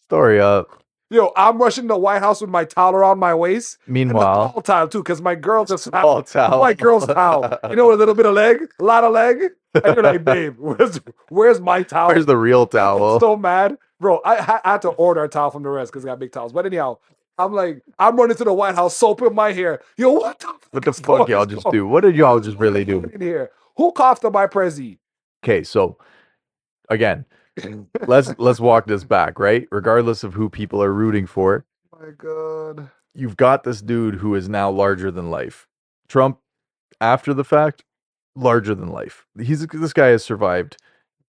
Story up. Yo, I'm rushing to the White House with my towel around my waist. Meanwhile, and the towel towel too, because my girl just small towel. My girl's towel. You know, with a little bit of leg, a lot of leg. And you're like, babe, where's my towel? Where's the real towel? I'm so mad, bro. I had to order a towel from the rest because I got big towels. But anyhow, I'm running to the White House, soap in my hair. Yo, what the fuck y'all just do? What did y'all just really do in here? Who coughed on my prezi? Okay, so again, let's walk this back, right? Regardless of who people are rooting for, My God. you've got this dude who is now larger than life. Trump, after the fact, larger than life. This guy has survived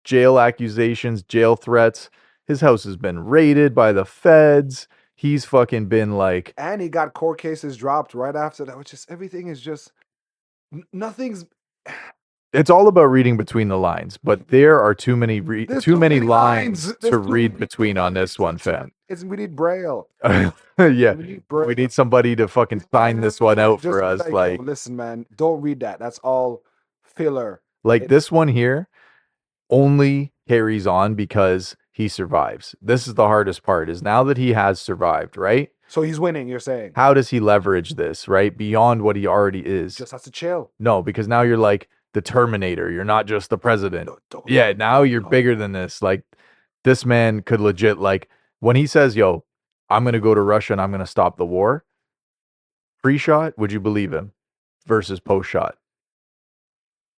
jail accusations, jail threats. His house has been raided by the feds. He's fucking been like, And he got court cases dropped right after that, which is everything is just nothing's. it's all about reading between the lines, but there are too many There's too many lines. lines There's to too read many between on this one, fam. We need Braille. Yeah, We need we Braille. need somebody to fucking sign this one out Just for be us. like, Like, yo, listen, man, don't read that. That's all filler. this one here only carries on because he survives. This is the hardest part, is now that he has survived, right? So he's winning, you're saying? How does he leverage this, right? Beyond what he already is. Just has to chill. No, because now you're like the Terminator. You're not just the president. Don't. Yeah, now you're bigger than this. Like, this man could legit, like, when he says, yo, I'm going to go to Russia and I'm going to stop the war, pre-shot, would you believe him? Versus post-shot.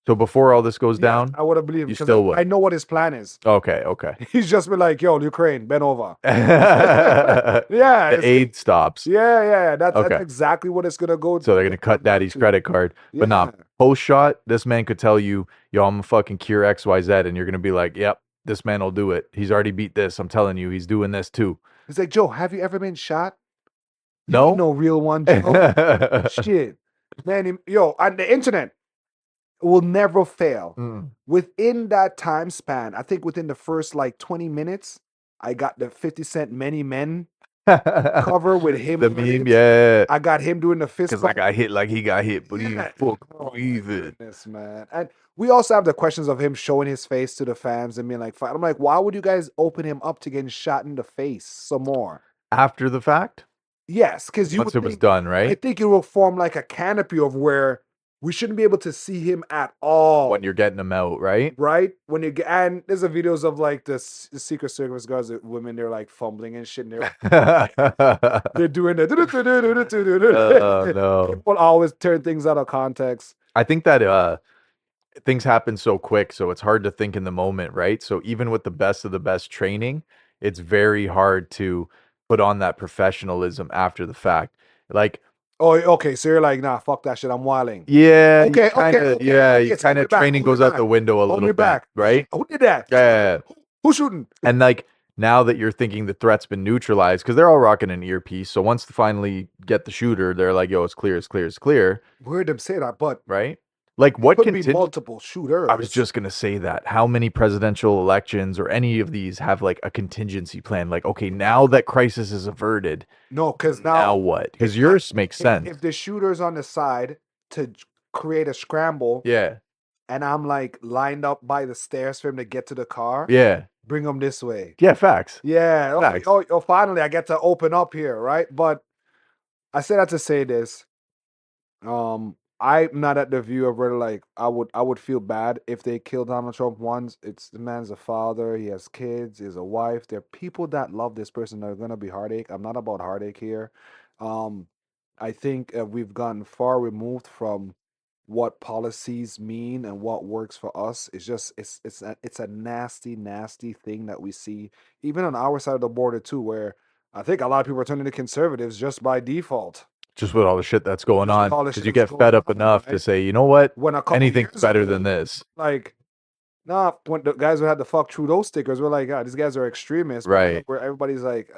So before all this goes down, I would have believed him you because still would. I know what his plan is. Okay. He's just been like, yo, Ukraine, bend over. Yeah, Yeah. the aid stops. Yeah. That's Okay. exactly what it's gonna go. So they're gonna cut daddy's credit card. But not post shot, this man could tell you, yo, I'm gonna fucking cure XYZ, and you're gonna be like, yep, this man will do it. He's already beat this. I'm telling you, he's doing this too. He's like, Joe, have you ever been shot? No. No real one, Joe. Shit. Man, yo, on the internet will never fail. Within that time span, I think within the first like 20 minutes, I got the 50 Cent Many Men cover with him. The meme, yeah. I got him doing the fist Because I got hit like he got hit, but he fuck breathing. Man. And we also have the questions of him showing his face to the fans and being like, I'm like, why would you guys open him up to getting shot in the face some more? After the fact? Yes, because once it was done, right? I think it will form like a canopy of where we shouldn't be able to see him at all when you're getting him out, right? Right when you get, and there's a videos of like the Secret Service guards, the women, they're like fumbling and shit. And they're doing that. Oh no! People always turn things out of context. I think that things happen so quick, so it's hard to think in the moment, right? So even with the best of the best training, it's very hard to put on that professionalism after the fact. Like, oh, okay, so you're like, nah, fuck that shit, I'm wilding. Yeah. Okay. Yeah. You kind of training goes out the window a little bit, right? Who did that? Yeah. Who's shooting? And like now that you're thinking the threat's been neutralized, because they're all rocking an earpiece. So once they finally get the shooter, they're like, yo, it's clear, it's clear, it's clear. We heard them say that, but right? Like, what could be multiple shooters? I was just gonna say that. How many presidential elections or any of these have like a contingency plan? Like, okay, now that crisis is averted. No, because now what? Because yours makes sense. If the shooter's on the side to create a scramble, yeah, and I'm like lined up by the stairs for him to get to the car, yeah, bring him this way. Yeah, facts. Yeah. Facts. Oh, finally I get to open up here, right? But I said that to say this. I'm not at the view of where like I would feel bad if they kill Donald Trump once. It's the man's a father, he has kids, he's a wife. There are people that love this person that are gonna be heartache. I'm not about heartache here. I think we've gotten far removed from what policies mean and what works for us. It's just it's a nasty thing that we see even on our side of the border too, where I think a lot of people are turning to conservatives just by default. Just with all the shit that's going on, because you get fed up enough to say, you know what, anything's better than this. Like, nah, when the guys who had the fuck Trudeau stickers were like, these guys are extremists, right? Where everybody's like,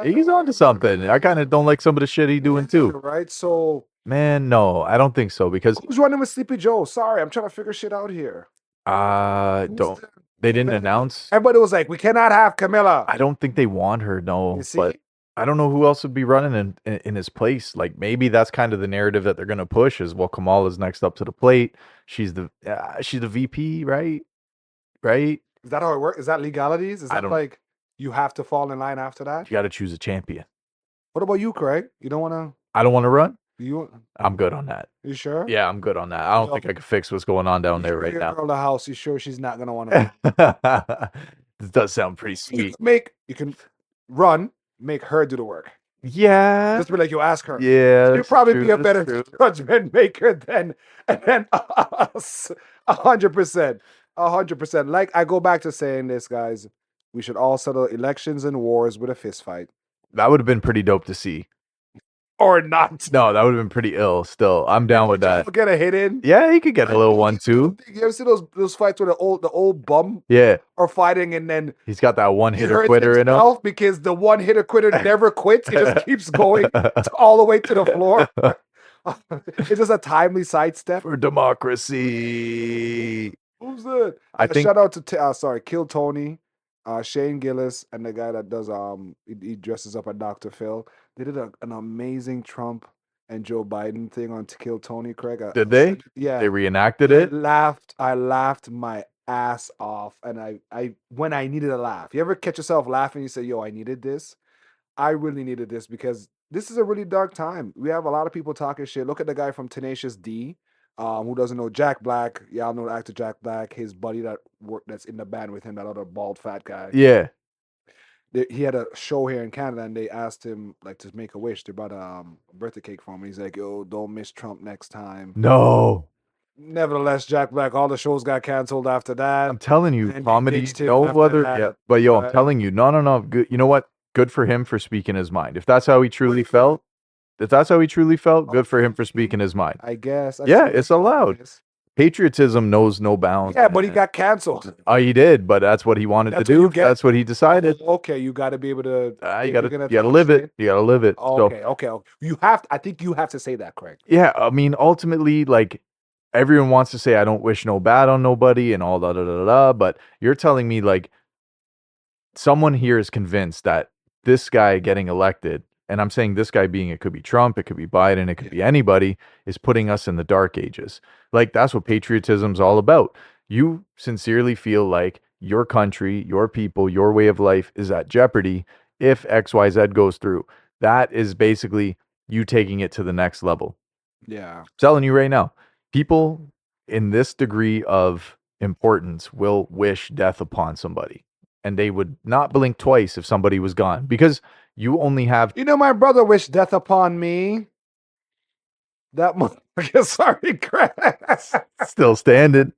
he's onto something. I kind of don't like some of the shit he's doing too, right? So, man, no, I don't think so, because who's running with Sleepy Joe? Sorry, I'm trying to figure shit out here. They didn't announce. Everybody was like, we cannot have Camilla. I don't think they want her, no, but I don't know who else would be running in his place. Like, maybe that's kind of the narrative that they're going to push is, well, Kamala's next up to the plate. She's the VP, right? Right? Is that how it works? Is that legalities? Is that like you have to fall in line after that? You got to choose a champion. What about you, Craig? You don't want to? I don't want to run. I'm good on that. You sure? Yeah, I'm good on that. I don't think I can fix what's going on down there right now. Girl, the house. You sure she's not gonna want to? This does sound pretty sweet. You can run. Make her do the work. Yeah. Just be like, you ask her. Yeah. She'll probably be a better judgment maker than us. 100%. 100%. Like, I go back to saying this, guys. We should all settle elections and wars with a fist fight. That would have been pretty dope to see. Or not. No, that would have been pretty ill. Still, I'm down with that. Get a hit in. Yeah, he could get a little 1-2. You ever see those fights where the old bum are fighting and then he's got that one hitter quitter in him because the one hitter quitter never quits. He just keeps going all the way to the floor. It's just a timely sidestep for democracy. Who's that? I think shout out to Kill Tony, Shane Gillis, and the guy that does he dresses up as Dr. Phil. They did an amazing Trump and Joe Biden thing on To Kill Tony, Craig. Did they? Yeah. They reenacted it? I laughed my ass off. And I when I needed a laugh. You ever catch yourself laughing? You say, yo, I needed this. I really needed this because this is a really dark time. We have a lot of people talking shit. Look at the guy from Tenacious D, who doesn't know Jack Black. Y'all know the actor Jack Black. His buddy that's in the band with him, that other bald fat guy. Yeah. He had a show here in Canada, and they asked him like to make a wish. They brought a birthday cake for him. He's like, "Yo, don't miss Trump next time." No. Nevertheless, Jack Black, all the shows got canceled after that. I'm telling you, comedy, no other. Yeah, but yo, I'm telling you, no. Good. You know what? Good for him for speaking his mind. If that's how he truly felt, good for him for speaking his mind. I guess. Yeah, it's allowed. Patriotism knows no bounds. Yeah, but he got canceled. Oh, he did, but that's what he wanted to do. That's what he decided. Okay, you got to be able to. You got to live it. You got to live it. Okay. You have. I think you have to say that, Craig. Yeah, I mean, ultimately, like everyone wants to say, I don't wish no bad on nobody and all da. But you're telling me like someone here is convinced that this guy getting elected, and I'm saying this guy being, it could be Trump, it could be Biden, it could be anybody, is putting us in the dark ages. Like that's what patriotism's all about. You sincerely feel like your country, your people, your way of life is at jeopardy if XYZ goes through. That is basically you taking it to the next level. Yeah. I'm telling you right now, people in this degree of importance will wish death upon somebody. And they would not blink twice if somebody was gone because you only have. You know, my brother wished death upon me. That motherfucker, sorry, Craig. Still standing.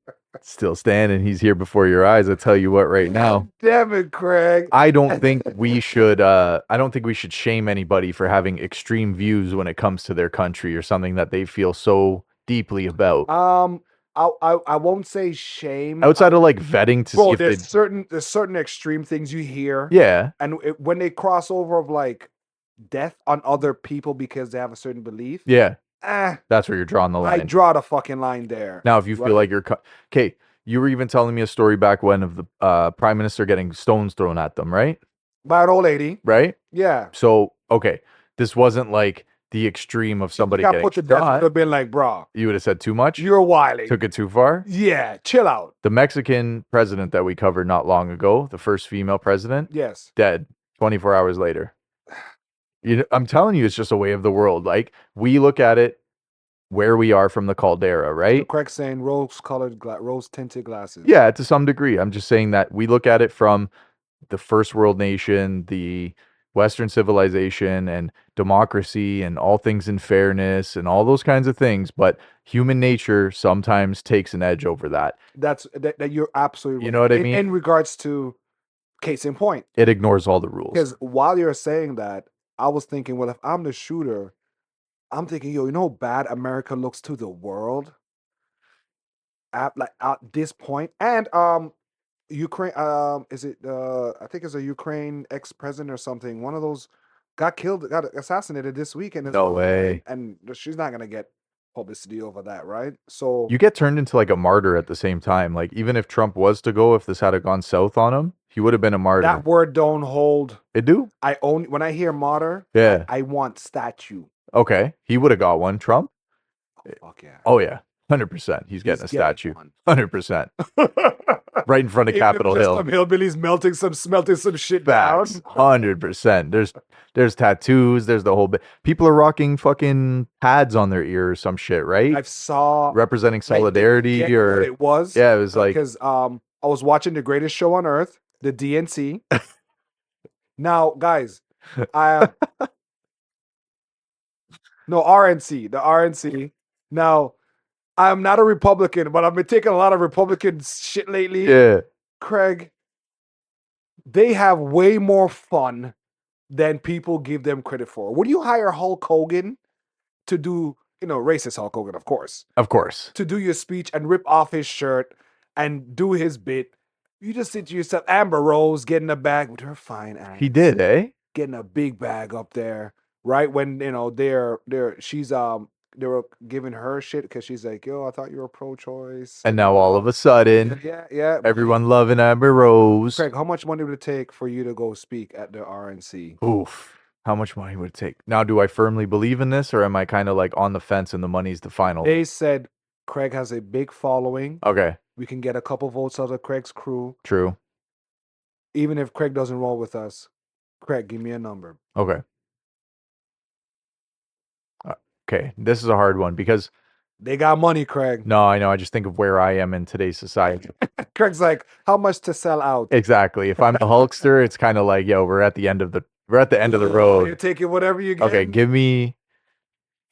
He's here before your eyes. I tell you what, right now. Damn it, Craig. I don't think we should shame anybody for having extreme views when it comes to their country or something that they feel so deeply about. I won't say shame. Outside of like vetting to see if there's certain extreme things you hear. Yeah. And when they cross over of like death on other people because they have a certain belief. Yeah. That's where you're drawing the line. I draw the fucking line there. Now, if you feel like you're okay, you were even telling me a story back when of the prime minister getting stones thrown at them, right? By an old lady, right? Yeah. So okay, this wasn't like the extreme of somebody getting put to death. Would have been like, bro, you would have said too much. You're wily. Took it too far. Yeah, chill out. The Mexican president that we covered not long ago, the first female president, yes, dead 24 hours later. I'm telling you, it's just a way of the world. Like we look at it where we are from the caldera, right? So Craig saying rose tinted glasses. Yeah, to some degree. I'm just saying that we look at it from the first world nation, the Western civilization and democracy and all things in fairness and all those kinds of things. But human nature sometimes takes an edge over that. That you're absolutely right. You know what I mean? In regards to case in point. It ignores all the rules. Because while you're saying that, I was thinking, well, if I'm the shooter, I'm thinking, yo, you know how bad America looks to the world at this point? And Ukraine, is it I think it's a Ukraine ex-president or something. One of those got assassinated this weekend. No way. And she's not gonna get publicity over that, right? So you get turned into like a martyr at the same time. Like even if Trump was to go, if this had gone south on him, he would have been a martyr. That word don't hold. It do? When I hear martyr, yeah, I want statue. Okay, he would have got one. Trump? Oh, fuck yeah. Oh yeah, 100%. He's getting a statue. 100%. Right in front of Capitol Hill. Some hillbillies smelting some shit Facts. down. 100%. There's tattoos. There's the whole bit. People are rocking fucking pads on their ear or some shit, right? I saw representing solidarity or what it was. Yeah, it was like because I was watching The Greatest Show on Earth, the DNC. Now, guys, no, RNC, the RNC. Now, I'm not a Republican, but I've been taking a lot of Republican shit lately. Yeah. Craig, they have way more fun than people give them credit for. Would you hire Hulk Hogan to do, racist Hulk Hogan, of course, Of course. to do your speech and rip off his shirt and do his bit? You just sit to yourself, Amber Rose getting a bag with her fine ass. He did, eh? Getting a big bag up there, right? When they were giving her shit because she's like, yo, I thought you were pro-choice. And now all of a sudden, yeah. everyone loving Amber Rose. Craig, how much money would it take for you to go speak at the RNC? Oof. How much money would it take? Now, do I firmly believe in this, or am I kind of like on the fence and the money's the final? They said Craig has a big following. Okay. We can get a couple votes out of Craig's crew. True. Even if Craig doesn't roll with us, Craig, give me a number. Okay. Okay. This is a hard one because they got money, Craig. No, I know. I just think of where I am in today's society. Craig's like, how much to sell out? Exactly. If I'm the Hulkster, it's kind of like, yo, we're at the end of the road. You're taking whatever you get. Okay, give me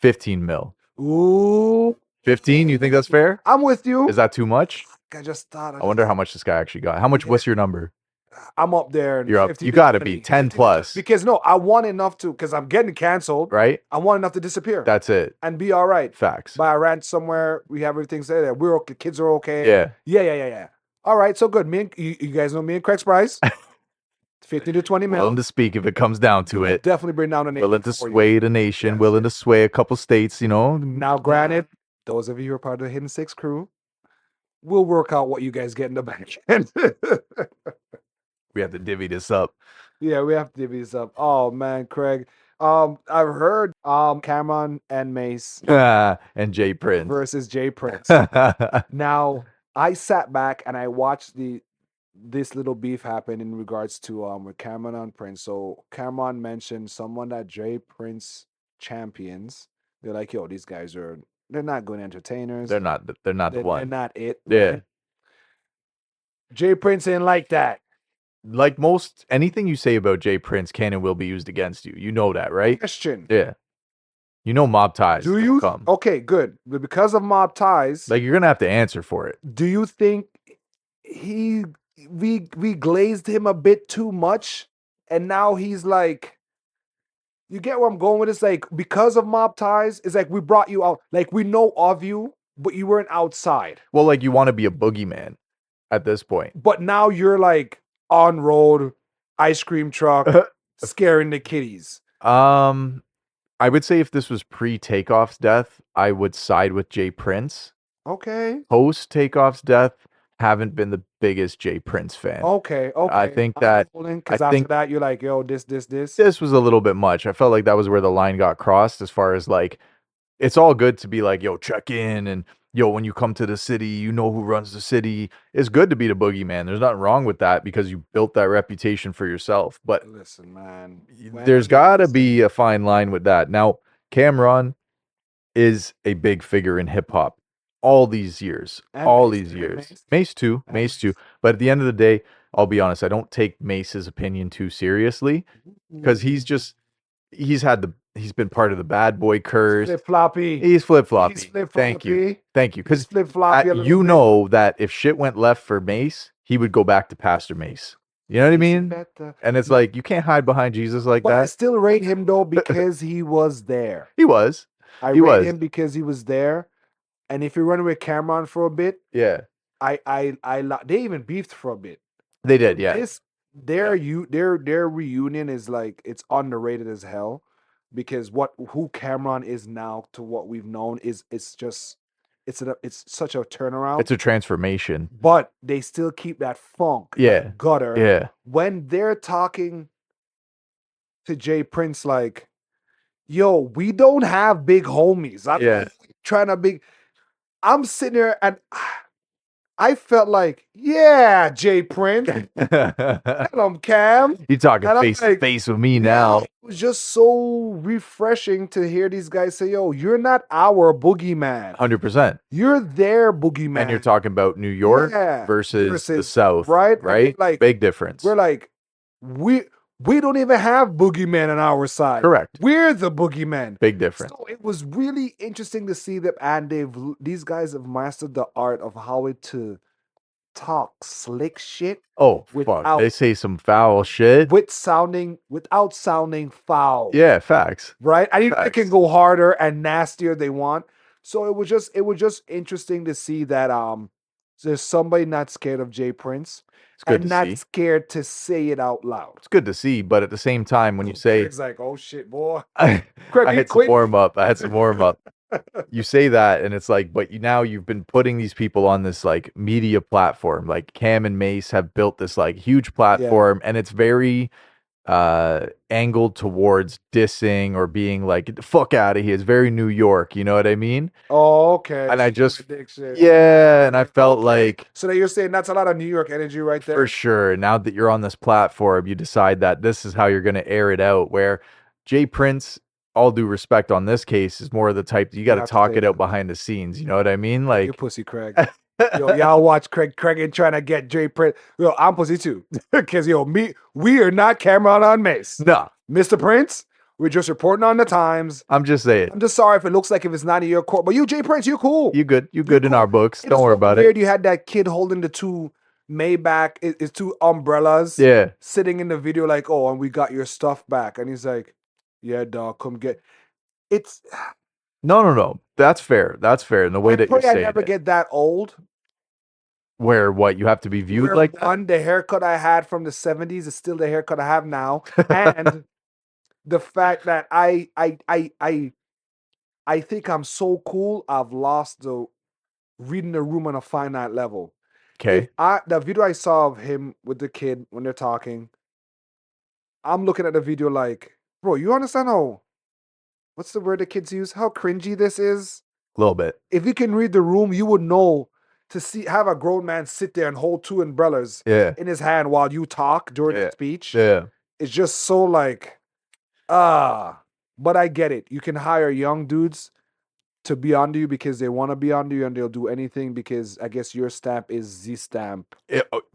15 mil. Ooh. 15? You think that's fair? I'm with you. Is that too much? I just thought. I wonder how much this guy actually got. How much? What's your number? I'm up there. You're up. You got to be 10 plus. Because no, I want enough to, because I'm getting canceled. Right? I want enough to disappear. That's it. And be all right. Facts. Buy a ranch somewhere. We have everything set there. We're okay. Kids are okay. Yeah. Yeah. All right. So good. You guys know me and Craig's price. 15 to 20 minutes. Willing to speak if it comes down to it. Definitely bring down the nation. Willing to sway the nation. Yes. Willing to sway a couple states, Now, granted, those of you who are part of the Hidden Six crew, we'll work out what you guys get in the back end. We have to divvy this up. Yeah, we have to divvy this up. Oh man, Craig. I've heard Camron and Mase and Jay Prince versus Jay Prince. Now, I sat back and I watched this little beef happen in regards to with Camron and Prince. So Camron mentioned someone that Jay Prince champions. They're like, yo, these guys they're not good entertainers. They're not the one. They're not it. Yeah. Right? Jay Prince ain't like that. Like most anything you say about Jay Prince can and will be used against you. You know that, right? Question. Yeah. Mob ties. Do you come. Okay, good. But because of mob ties, like you're gonna have to answer for it. Do you think we glazed him a bit too much, and now he's like, you get where I'm going with this? Like, because of mob ties, it's like we brought you out. Like, we know of you, but you weren't outside. Well, like you want to be a boogeyman at this point. But now you're like on road, ice cream truck, scaring the kiddies. I would say if this was pre-Takeoff's death, I would side with Jay Prince. Okay. Post Takeoff's death, haven't been the biggest Jay Prince fan. Okay. I think that because after that you're like, yo, this. This was a little bit much. I felt like that was where the line got crossed as far as like, it's all good to be like, yo, check in and yo, when you come to the city, you know who runs the city. It's good to be the boogeyman. There's nothing wrong with that because you built that reputation for yourself. But listen, man, there's got to be a fine line with that. Now, Camron is a big figure in hip hop all these years. Mase too. But at the end of the day, I'll be honest, I don't take Mace's opinion too seriously because he's been part of the bad boy curse. He's flip floppy. Thank you. Because you know that if shit went left for Mase, he would go back to Pastor Mase. You know what I mean? And it's like you can't hide behind Jesus like that. I still rate him though because he was there. He was. I rate him because he was there. And if you're running with Camron for a bit, yeah, they even beefed for a bit. They did, yeah. Their reunion is like, it's underrated as hell because who Camron is now to what we've known it's such a turnaround. It's a transformation. But they still keep that funk, that gutter. Yeah. When they're talking to Jay Prince, like, yo, we don't have big homies. I'm sitting there and I felt like, yeah, Jay Prince. Tell him, Cam. You talking face to face with me now. It was just so refreshing to hear these guys say, yo, you're not our boogeyman. 100%. You're their boogeyman. And you're talking about New York versus the South. Right? Right? Like, big difference. We're like, we don't even have boogeyman on our side. Correct. We're the boogeyman. Big difference. So it was really interesting to see them, and these guys have mastered the art of how to talk slick shit Oh fuck, without they say some foul shit. without sounding foul. Yeah, facts. Right? I think they can Facts. go harder and nastier they want. So it was just interesting to see that there's somebody not scared of Jay Prince It's good and to not see. scared to say it out loud. It's good to see, but at the same time, when you say It's like, oh shit, boy. I, Craig, I you had some quit. warm up, I had some warm up. You say that, and it's like, but now you've been putting these people on this like media platform. Like Cam and Mace have built this like huge Yeah. platform, and it's very angled towards dissing or being like, "Get the fuck out of here." It's very New York, you know what I mean? Oh, okay. And I just, Dick shit. yeah, and I felt Okay. like So that you're saying that's a lot of New York energy right for there. sure, now that you're on this platform, you decide that this is how you're going to air it out. Where Jay Prince, all due respect on this case, is more of the type that you got You to have to talk say it out that. behind the scenes. You know what I mean? Yeah, you Like, pussy, Craig. Yo, y'all watch Craig. Craig ain't trying to get Jay Prince. Yo, I'm pussy too. Because, yo, we are not Camron on Mase. no, Mr. Prince, we're just reporting on the times. I'm just saying, I'm just sorry if it looks like if it's not in your court. But you, Jay Prince, you cool. you good, you You good in our cool. books. It Don't was worry so about it. weird. You had that kid holding the two Maybach, it's two umbrellas, Yeah, sitting in the video like, oh, and we got your stuff back. And he's like, yeah, dog, come get. It's. no. That's fair. That's fair. And the way I that you're pray I saying never it, get that old. where what you have to be viewed Where like that. one, the haircut I had from the 70s is still the haircut I have now. And the fact that I think I'm so cool, I've lost the reading the room on a finite level. If Okay, the video I saw of him with the kid when they're talking, I'm looking at the video like, bro, you understand how what's the word the kids use? How cringy this is? a little bit. If you can read the room, you would know to see have a grown man sit there and hold two umbrellas Yeah, in his hand while you talk during the yeah, speech. yeah. It's just so like but I get it. You can hire young dudes to be under you because they want to be under you and they'll do anything because I guess your stamp is the stamp.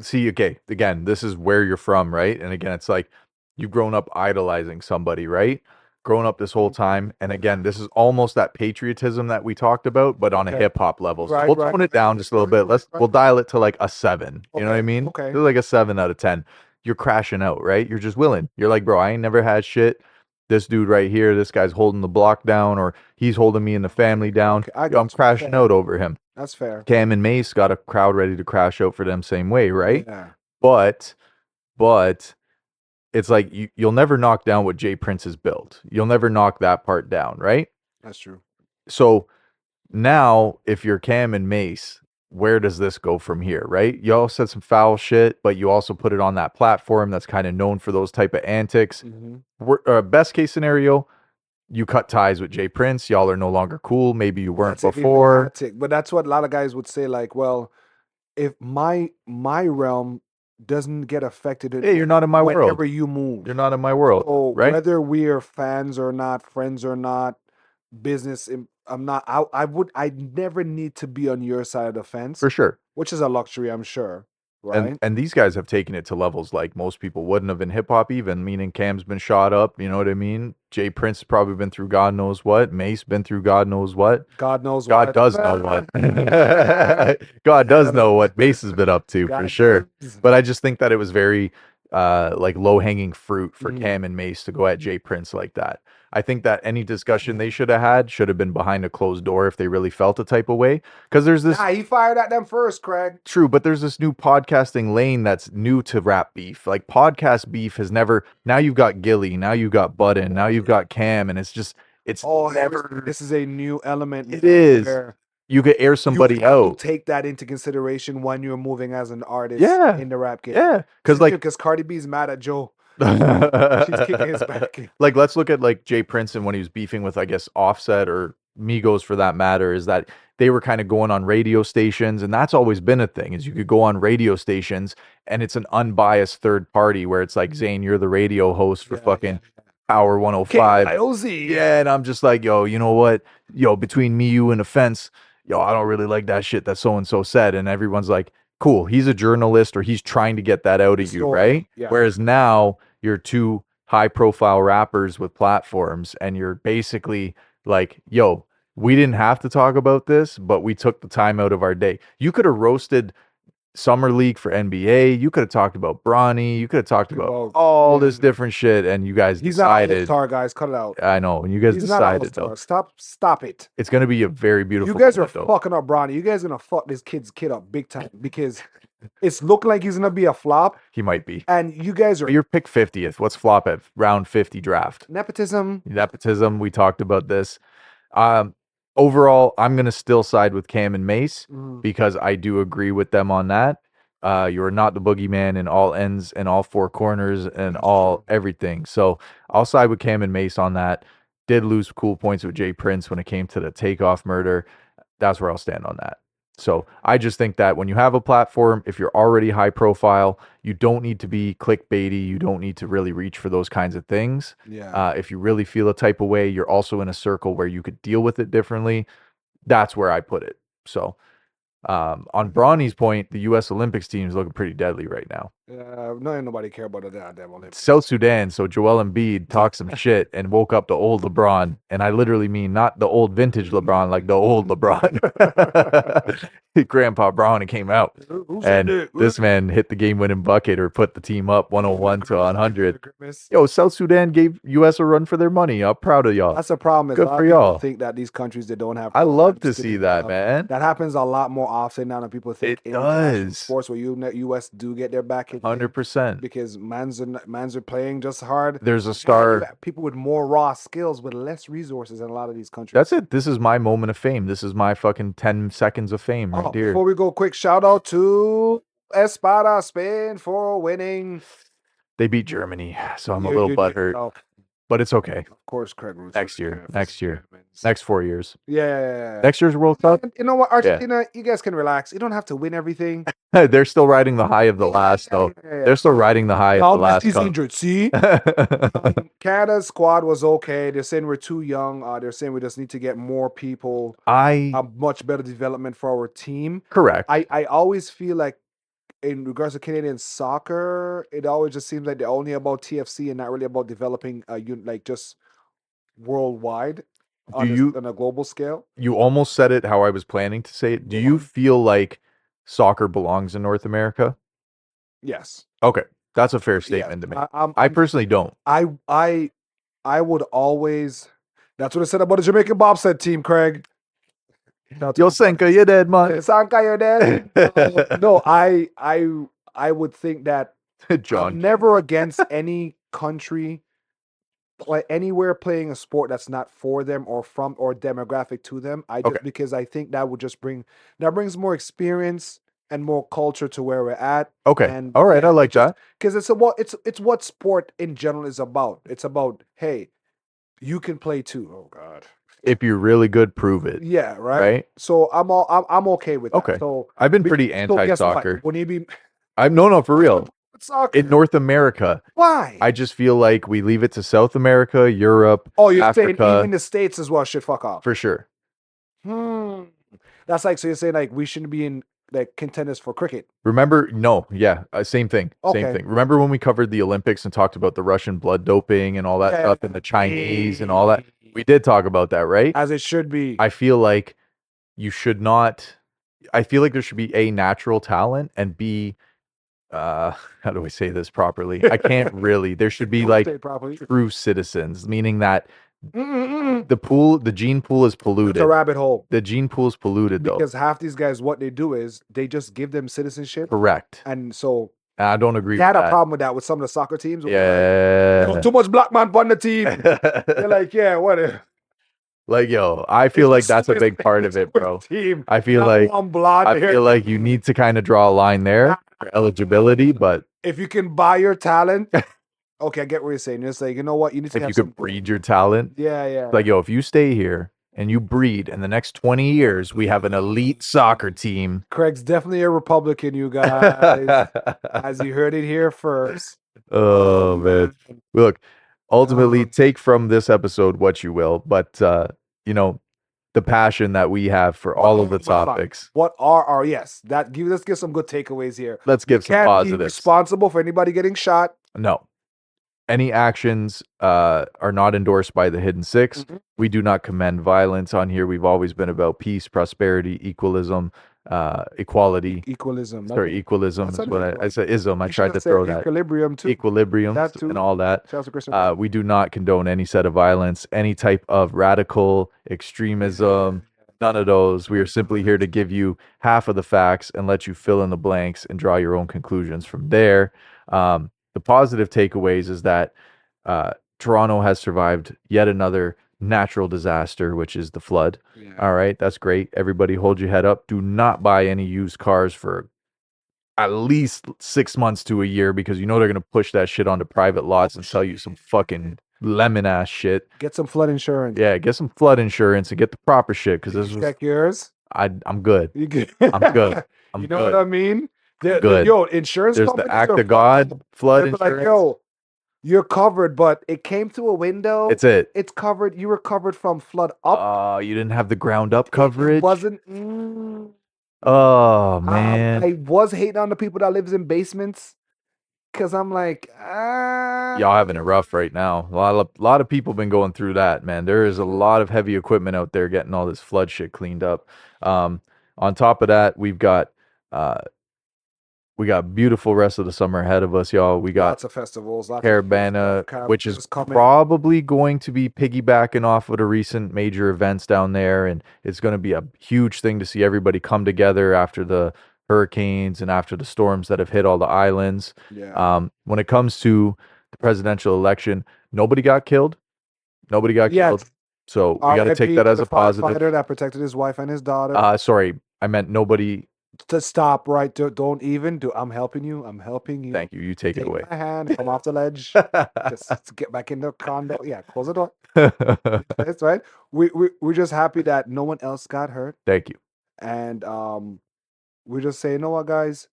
See, okay, again, this is where you're from, right? And again, it's like you've grown up idolizing somebody, right? Grown up this whole time. And again, this is almost that patriotism that we talked about, but on a Okay. hip hop level. So Right, we'll right, tone it right, down right, just a little right, bit. We'll right. dial it to like a 7. You know what I Okay. mean? Okay. It's like a 7 out of 10. You're crashing out, right? You're just willing. You're like, bro, I ain't never had shit. This dude right here, this guy's holding the block down, or he's holding me and the family down. Okay. I Yo, I'm got you. crashing out over him. That's fair. Cam and Mace got a crowd ready to crash out for them same way, right? Yeah. But but it's like you'll never knock down what Jay Prince has built. You'll never knock that part down, right? That's true. So now if you're Cam and Mace, where does this go from here, right? You all said some foul shit, but you also put it on that platform that's kind of known for those type of antics. Best case scenario, you cut ties with Jay Prince. Y'all are no longer cool. Maybe you weren't That's before. but that's what a lot of guys would say. Like, well, if my realm doesn't get affected Hey, you're not in my world. whenever you move, You're not in my world, so right? whether we're fans or not, friends or not, business, I'm not. I never need to be on your side of the fence, For sure. which is a luxury, I'm sure. Right? And these guys have taken it to levels like most people wouldn't have in hip hop, even meaning Cam's been shot up, you know what I mean? Jay Prince has probably been through God knows what. Mace been through God knows what. God knows God what. does know what. God does know what Mace has been up to for God sure. does. But I just think that it was very like low hanging fruit for Mhm. Cam and Mace to go at Jay Prince like that. I think that any discussion they should have been behind a closed door if they really felt a type of way. Because there's this Nah, he fired at them first, Craig. true, but there's this new podcasting lane that's new to rap beef. Like podcast beef has never. Now you've got Gilly, now you've got Budden, now you've got Cam, and it's Oh, never. this is a new element. It is. Where You could air you somebody have to out. take that into consideration when you're moving as an artist Yeah, in the rap game. yeah. Because like, Because Cardi B's mad at Joe. She's kicking his back. like let's look at like Jay Prince and when he was beefing with I guess Offset or Migos for that matter, is that they were kind of going on radio stations, and that's always been a thing. Is you could go on radio stations and it's an unbiased third party where it's like Zane, you're the radio host for fucking Power 105. KYOZ. Yeah, and I'm just like, yo, you know what? Yo, between me, you, and the fence, yo, I don't really like that shit that so and so said. And everyone's like, cool, he's a journalist or he's trying to get that out of you, Story. right? Yeah. Whereas now you're two high profile rappers with platforms and you're basically like, yo, we didn't have to talk about this, but we took the time out of our day. You could have roasted summer league for NBA. You could have talked about Bronny. You could have talked about all this different shit, and you guys He's not an decided. all-star, guys. Cut it out. I know, and you guys He's not an decided though. all-star. Stop it. It's gonna be a very beautiful. You guys are moment, though. fucking up Bronny. You guys are gonna fuck this kid up big time because it's looking like he's gonna be a flop. He might be. And you guys are But you're pick 50th. What's flop at round 50 draft? nepotism. Nepotism. We talked about this. Overall, I'm gonna still side with Cam and Mase because I do agree with them on that. You are not the boogeyman in all ends and all four corners and all everything. So I'll side with Cam and Mase on that. Did lose cool points with Jay Prince when it came to the takeoff murder. That's where I'll stand on that. So I just think that when you have a platform, if you're already high profile, you don't need to be clickbaity. You don't need to really reach for those kinds of things. Yeah. If you really feel a type of way, you're also in a circle where you could deal with it differently. That's where I put it. So on Bronny's point, the U.S. Olympics team is looking pretty deadly right now. Nobody care about the damn Olympics. South Sudan, so Joel Embiid talked some shit and woke up the old LeBron. And I literally mean not the old vintage LeBron, like the old LeBron. Grandpa Brown came out. And this man hit the game-winning bucket or put the team up 101 to 100. Yo, South Sudan gave U.S. a run for their money. I'm proud of y'all. That's the problem. Good for y'all. Think that these countries that don't have. I love to see that, man. That happens a lot more often now than people think. It does. Sports where U.S. do get their back. 100%. Because mans are playing just hard. There's a star. People with more raw skills with less resources in a lot of these countries. That's it. This is my moment of fame. This is my fucking 10 seconds of fame right here. Before we go, quick shout out to Espada Spain for winning. They beat Germany, so I'm a little butthurt. But it's okay. Of course, Craig. Next year. Next 4 years. Yeah. Next year's World Cup. You know what, Argentina, you guys can relax. You don't have to win everything. They're still riding the high of the last, though. They're still riding the high of the last. He's injured. See, Canada's squad was okay. They're saying we're too young. They're saying we just need to get more people. A much better development for our team. Correct. I always feel like, in regards to Canadian soccer, it always just seems like they're only about TFC and not really about developing like just worldwide on a global scale. You almost said it how I was planning to say it. Do you feel like soccer belongs in North America? Yes. Okay. That's a fair statement to make. I personally don't. I would always. That's what I said about the Jamaican bobsled team, Craig. Yo, Senka, you're dead, man. Senka, you're dead. No, I would think that I'm never against any country anywhere playing a sport that's not for them or from or demographic to them. Because I think that would just brings more experience and more culture to where we're at. Okay. And all right, I like that. Because it's what sport in general is about. It's about, hey, you can play too. Oh God. If you're really good, prove it. Yeah, right. So I'm okay with that. Okay. So I've been pretty anti-soccer. When you be, I'm no for real. Soccer. In North America. Why? I just feel like we leave it to South America, Europe. Oh, you're Africa. saying even the States as well should fuck off. For sure. That's like, so you're saying like we shouldn't be in like contenders for cricket. Remember? No, yeah, same thing. Okay. Same thing. Remember when we covered the Olympics and talked about the Russian blood doping and all that stuff and the Chinese and all that? We did talk about that, right? As it should be. I feel like you should not. I feel like there should be A, natural talent, and B, how do I say this properly? I can't really. There should be like true citizens, meaning that the gene pool is polluted. It's a rabbit hole. The gene pool is polluted, though. Because half these guys, what they do is they just give them citizenship. Correct. And so I don't agree. They had a problem with that with some of the soccer teams. Yeah. Too much black man on the team. They're like, yeah, whatever. Like, yo, I feel like that's a big part of it, bro. I feel like you need to kind of draw a line there for eligibility, but if you can buy your talent, okay, I get what you're saying. It's like, you know what, you need to. If you can breed your talent, yeah. Like, yo, if you stay here and you breed, in the next 20 years, we have an elite soccer team. Craig's definitely a Republican, you guys, as you heard it here first. Oh man, look. Ultimately, take from this episode what you will, but the passion that we have for all of the topics. What are our let's give some good takeaways here. Let's give some positives. Can't be responsible for anybody getting shot. No. Any actions are not endorsed by the Hidden Six. We do not commend violence on here. We've always been about peace, prosperity, equalism. equality. Equalism. Sorry, equalism that's is a what new I said. Ism. I You should tried have to said throw that equilibrium too. equilibrium That too. and all that. Shout out to Christian. We do not condone any set of violence, any type of radical extremism. None of those. We are simply here to give you half of the facts and let you fill in the blanks and draw your own conclusions from there. The positive takeaways is that Toronto has survived yet another natural disaster, which is the flood. Yeah. All right, that's great. Everybody hold your head up. Do not buy any used cars for at least 6 months to a year because you know they're going to push that shit onto private lots and sell you some fucking lemon ass shit. Get some flood insurance. Yeah, get some flood insurance and get the proper shit because this was check yours. I'm good. You good? I'm good. I'm You know good. what I mean? Good. Yo, insurance There's the companies act are of God fucked up. flood They'll be insurance. like, yo, you're covered, but it came to a window. It's it. It's covered. You were covered from flood up. You didn't have the ground up coverage. It wasn't. Oh man. I was hating on the people that lives in basements because I'm like, y'all having it rough right now. A lot of people been going through that, man. There is a lot of heavy equipment out there getting all this flood shit cleaned up. On top of that, we got beautiful rest of the summer ahead of us, y'all. We got lots of festivals, lots Caravana, of which is probably going to be piggybacking off of the recent major events down there, and it's going to be a huge thing to see everybody come together after the hurricanes and after the storms that have hit all the islands. Yeah. When it comes to the presidential election, nobody got killed. Nobody got killed. So we got to take that as a positive. Firefighter that protected his wife and his daughter. Sorry, I meant nobody. To stop, right? Don't even do. I'm helping you. I'm helping you. Thank you. You take it away. My hand. Come off the ledge. Just get back in the condo. Yeah, close the door. That's right. We're just happy that no one else got hurt. Thank you. And we're just saying, you know what, guys?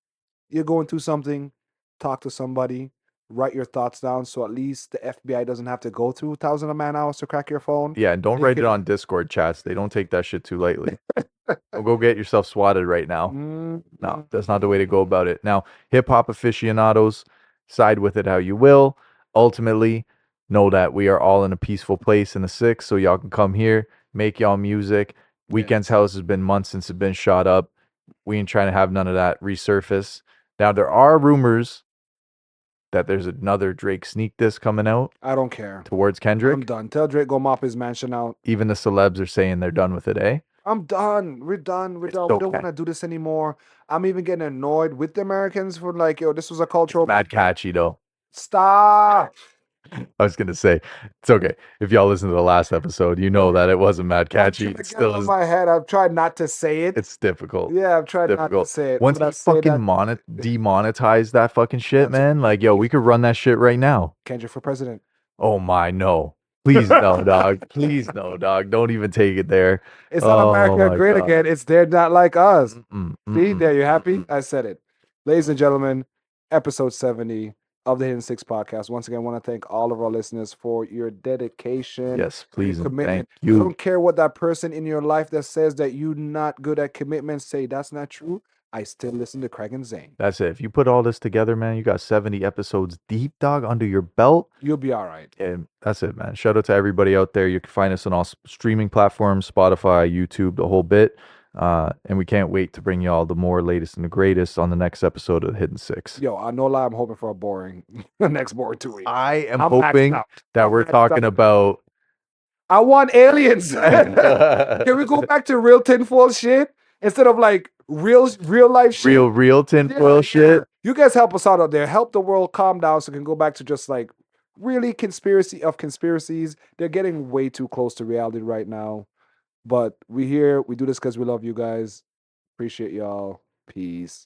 You're going through something. Talk to somebody. Write your thoughts down so at least the FBI doesn't have to go through thousands of man hours to crack your phone. Yeah, and don't write it on Discord chats. They don't take that shit too lightly. Don't go get yourself swatted right now. No, that's not the way to go about it. Now, hip hop aficionados, side with it how you will. Ultimately, know that we are all in a peaceful place in the six, so y'all can come here, make y'all music. Weekend's House has been months since it's been shot up. We ain't trying to have none of that resurface. Now, there are rumors that there's another Drake sneak disc coming out. I don't care. Towards Kendrick. I'm done. Tell Drake go mop his mansion out. Even the celebs are saying they're done with it, eh? I'm done. We're done. We're done. We don't want to do this anymore. I'm even getting annoyed with the Americans for like, yo, this was a cultural. It's mad catchy though. Stop. I was gonna say it's okay. If y'all listen to the last episode, you know that it wasn't mad catchy. It still is. In my head, I've tried not to say it. It's difficult. Yeah, I've tried not to say it. Once he fucking demonetized that fucking shit, man, like yo, we could run that shit right now. Kendrick for president. Oh my, no. Please no, dog. Please no, dog. Don't even take it there. It's not America great again. It's they're not like us. See, there, you happy? I said it. Ladies and gentlemen, episode 70 of the Hidden Six podcast. Once again, I want to thank all of our listeners for your dedication. Yes, please, and commitment. thank you. I don't care what that person in your life that says that you're not good at commitment say that's not true. I still listen to Craig and Zane. That's it. If you put all this together, man, you got 70 episodes deep, dog, under your belt. You'll be all right. And that's it, man. Shout out to everybody out there. You can find us on all streaming platforms, Spotify, YouTube, the whole bit. And we can't wait to bring y'all the more latest and the greatest on the next episode of the Hidden Six. Yo, I know lie, I'm hoping for a boring next boring 2 weeks. I am hoping that we're talking about. I want aliens. Can we go back to real tinfoil shit instead of like real life shit? Real tinfoil shit. You guys help us out there. Help the world calm down so we can go back to just like really conspiracy of conspiracies. They're getting way too close to reality right now. But we do this because we love you guys. Appreciate y'all. Peace.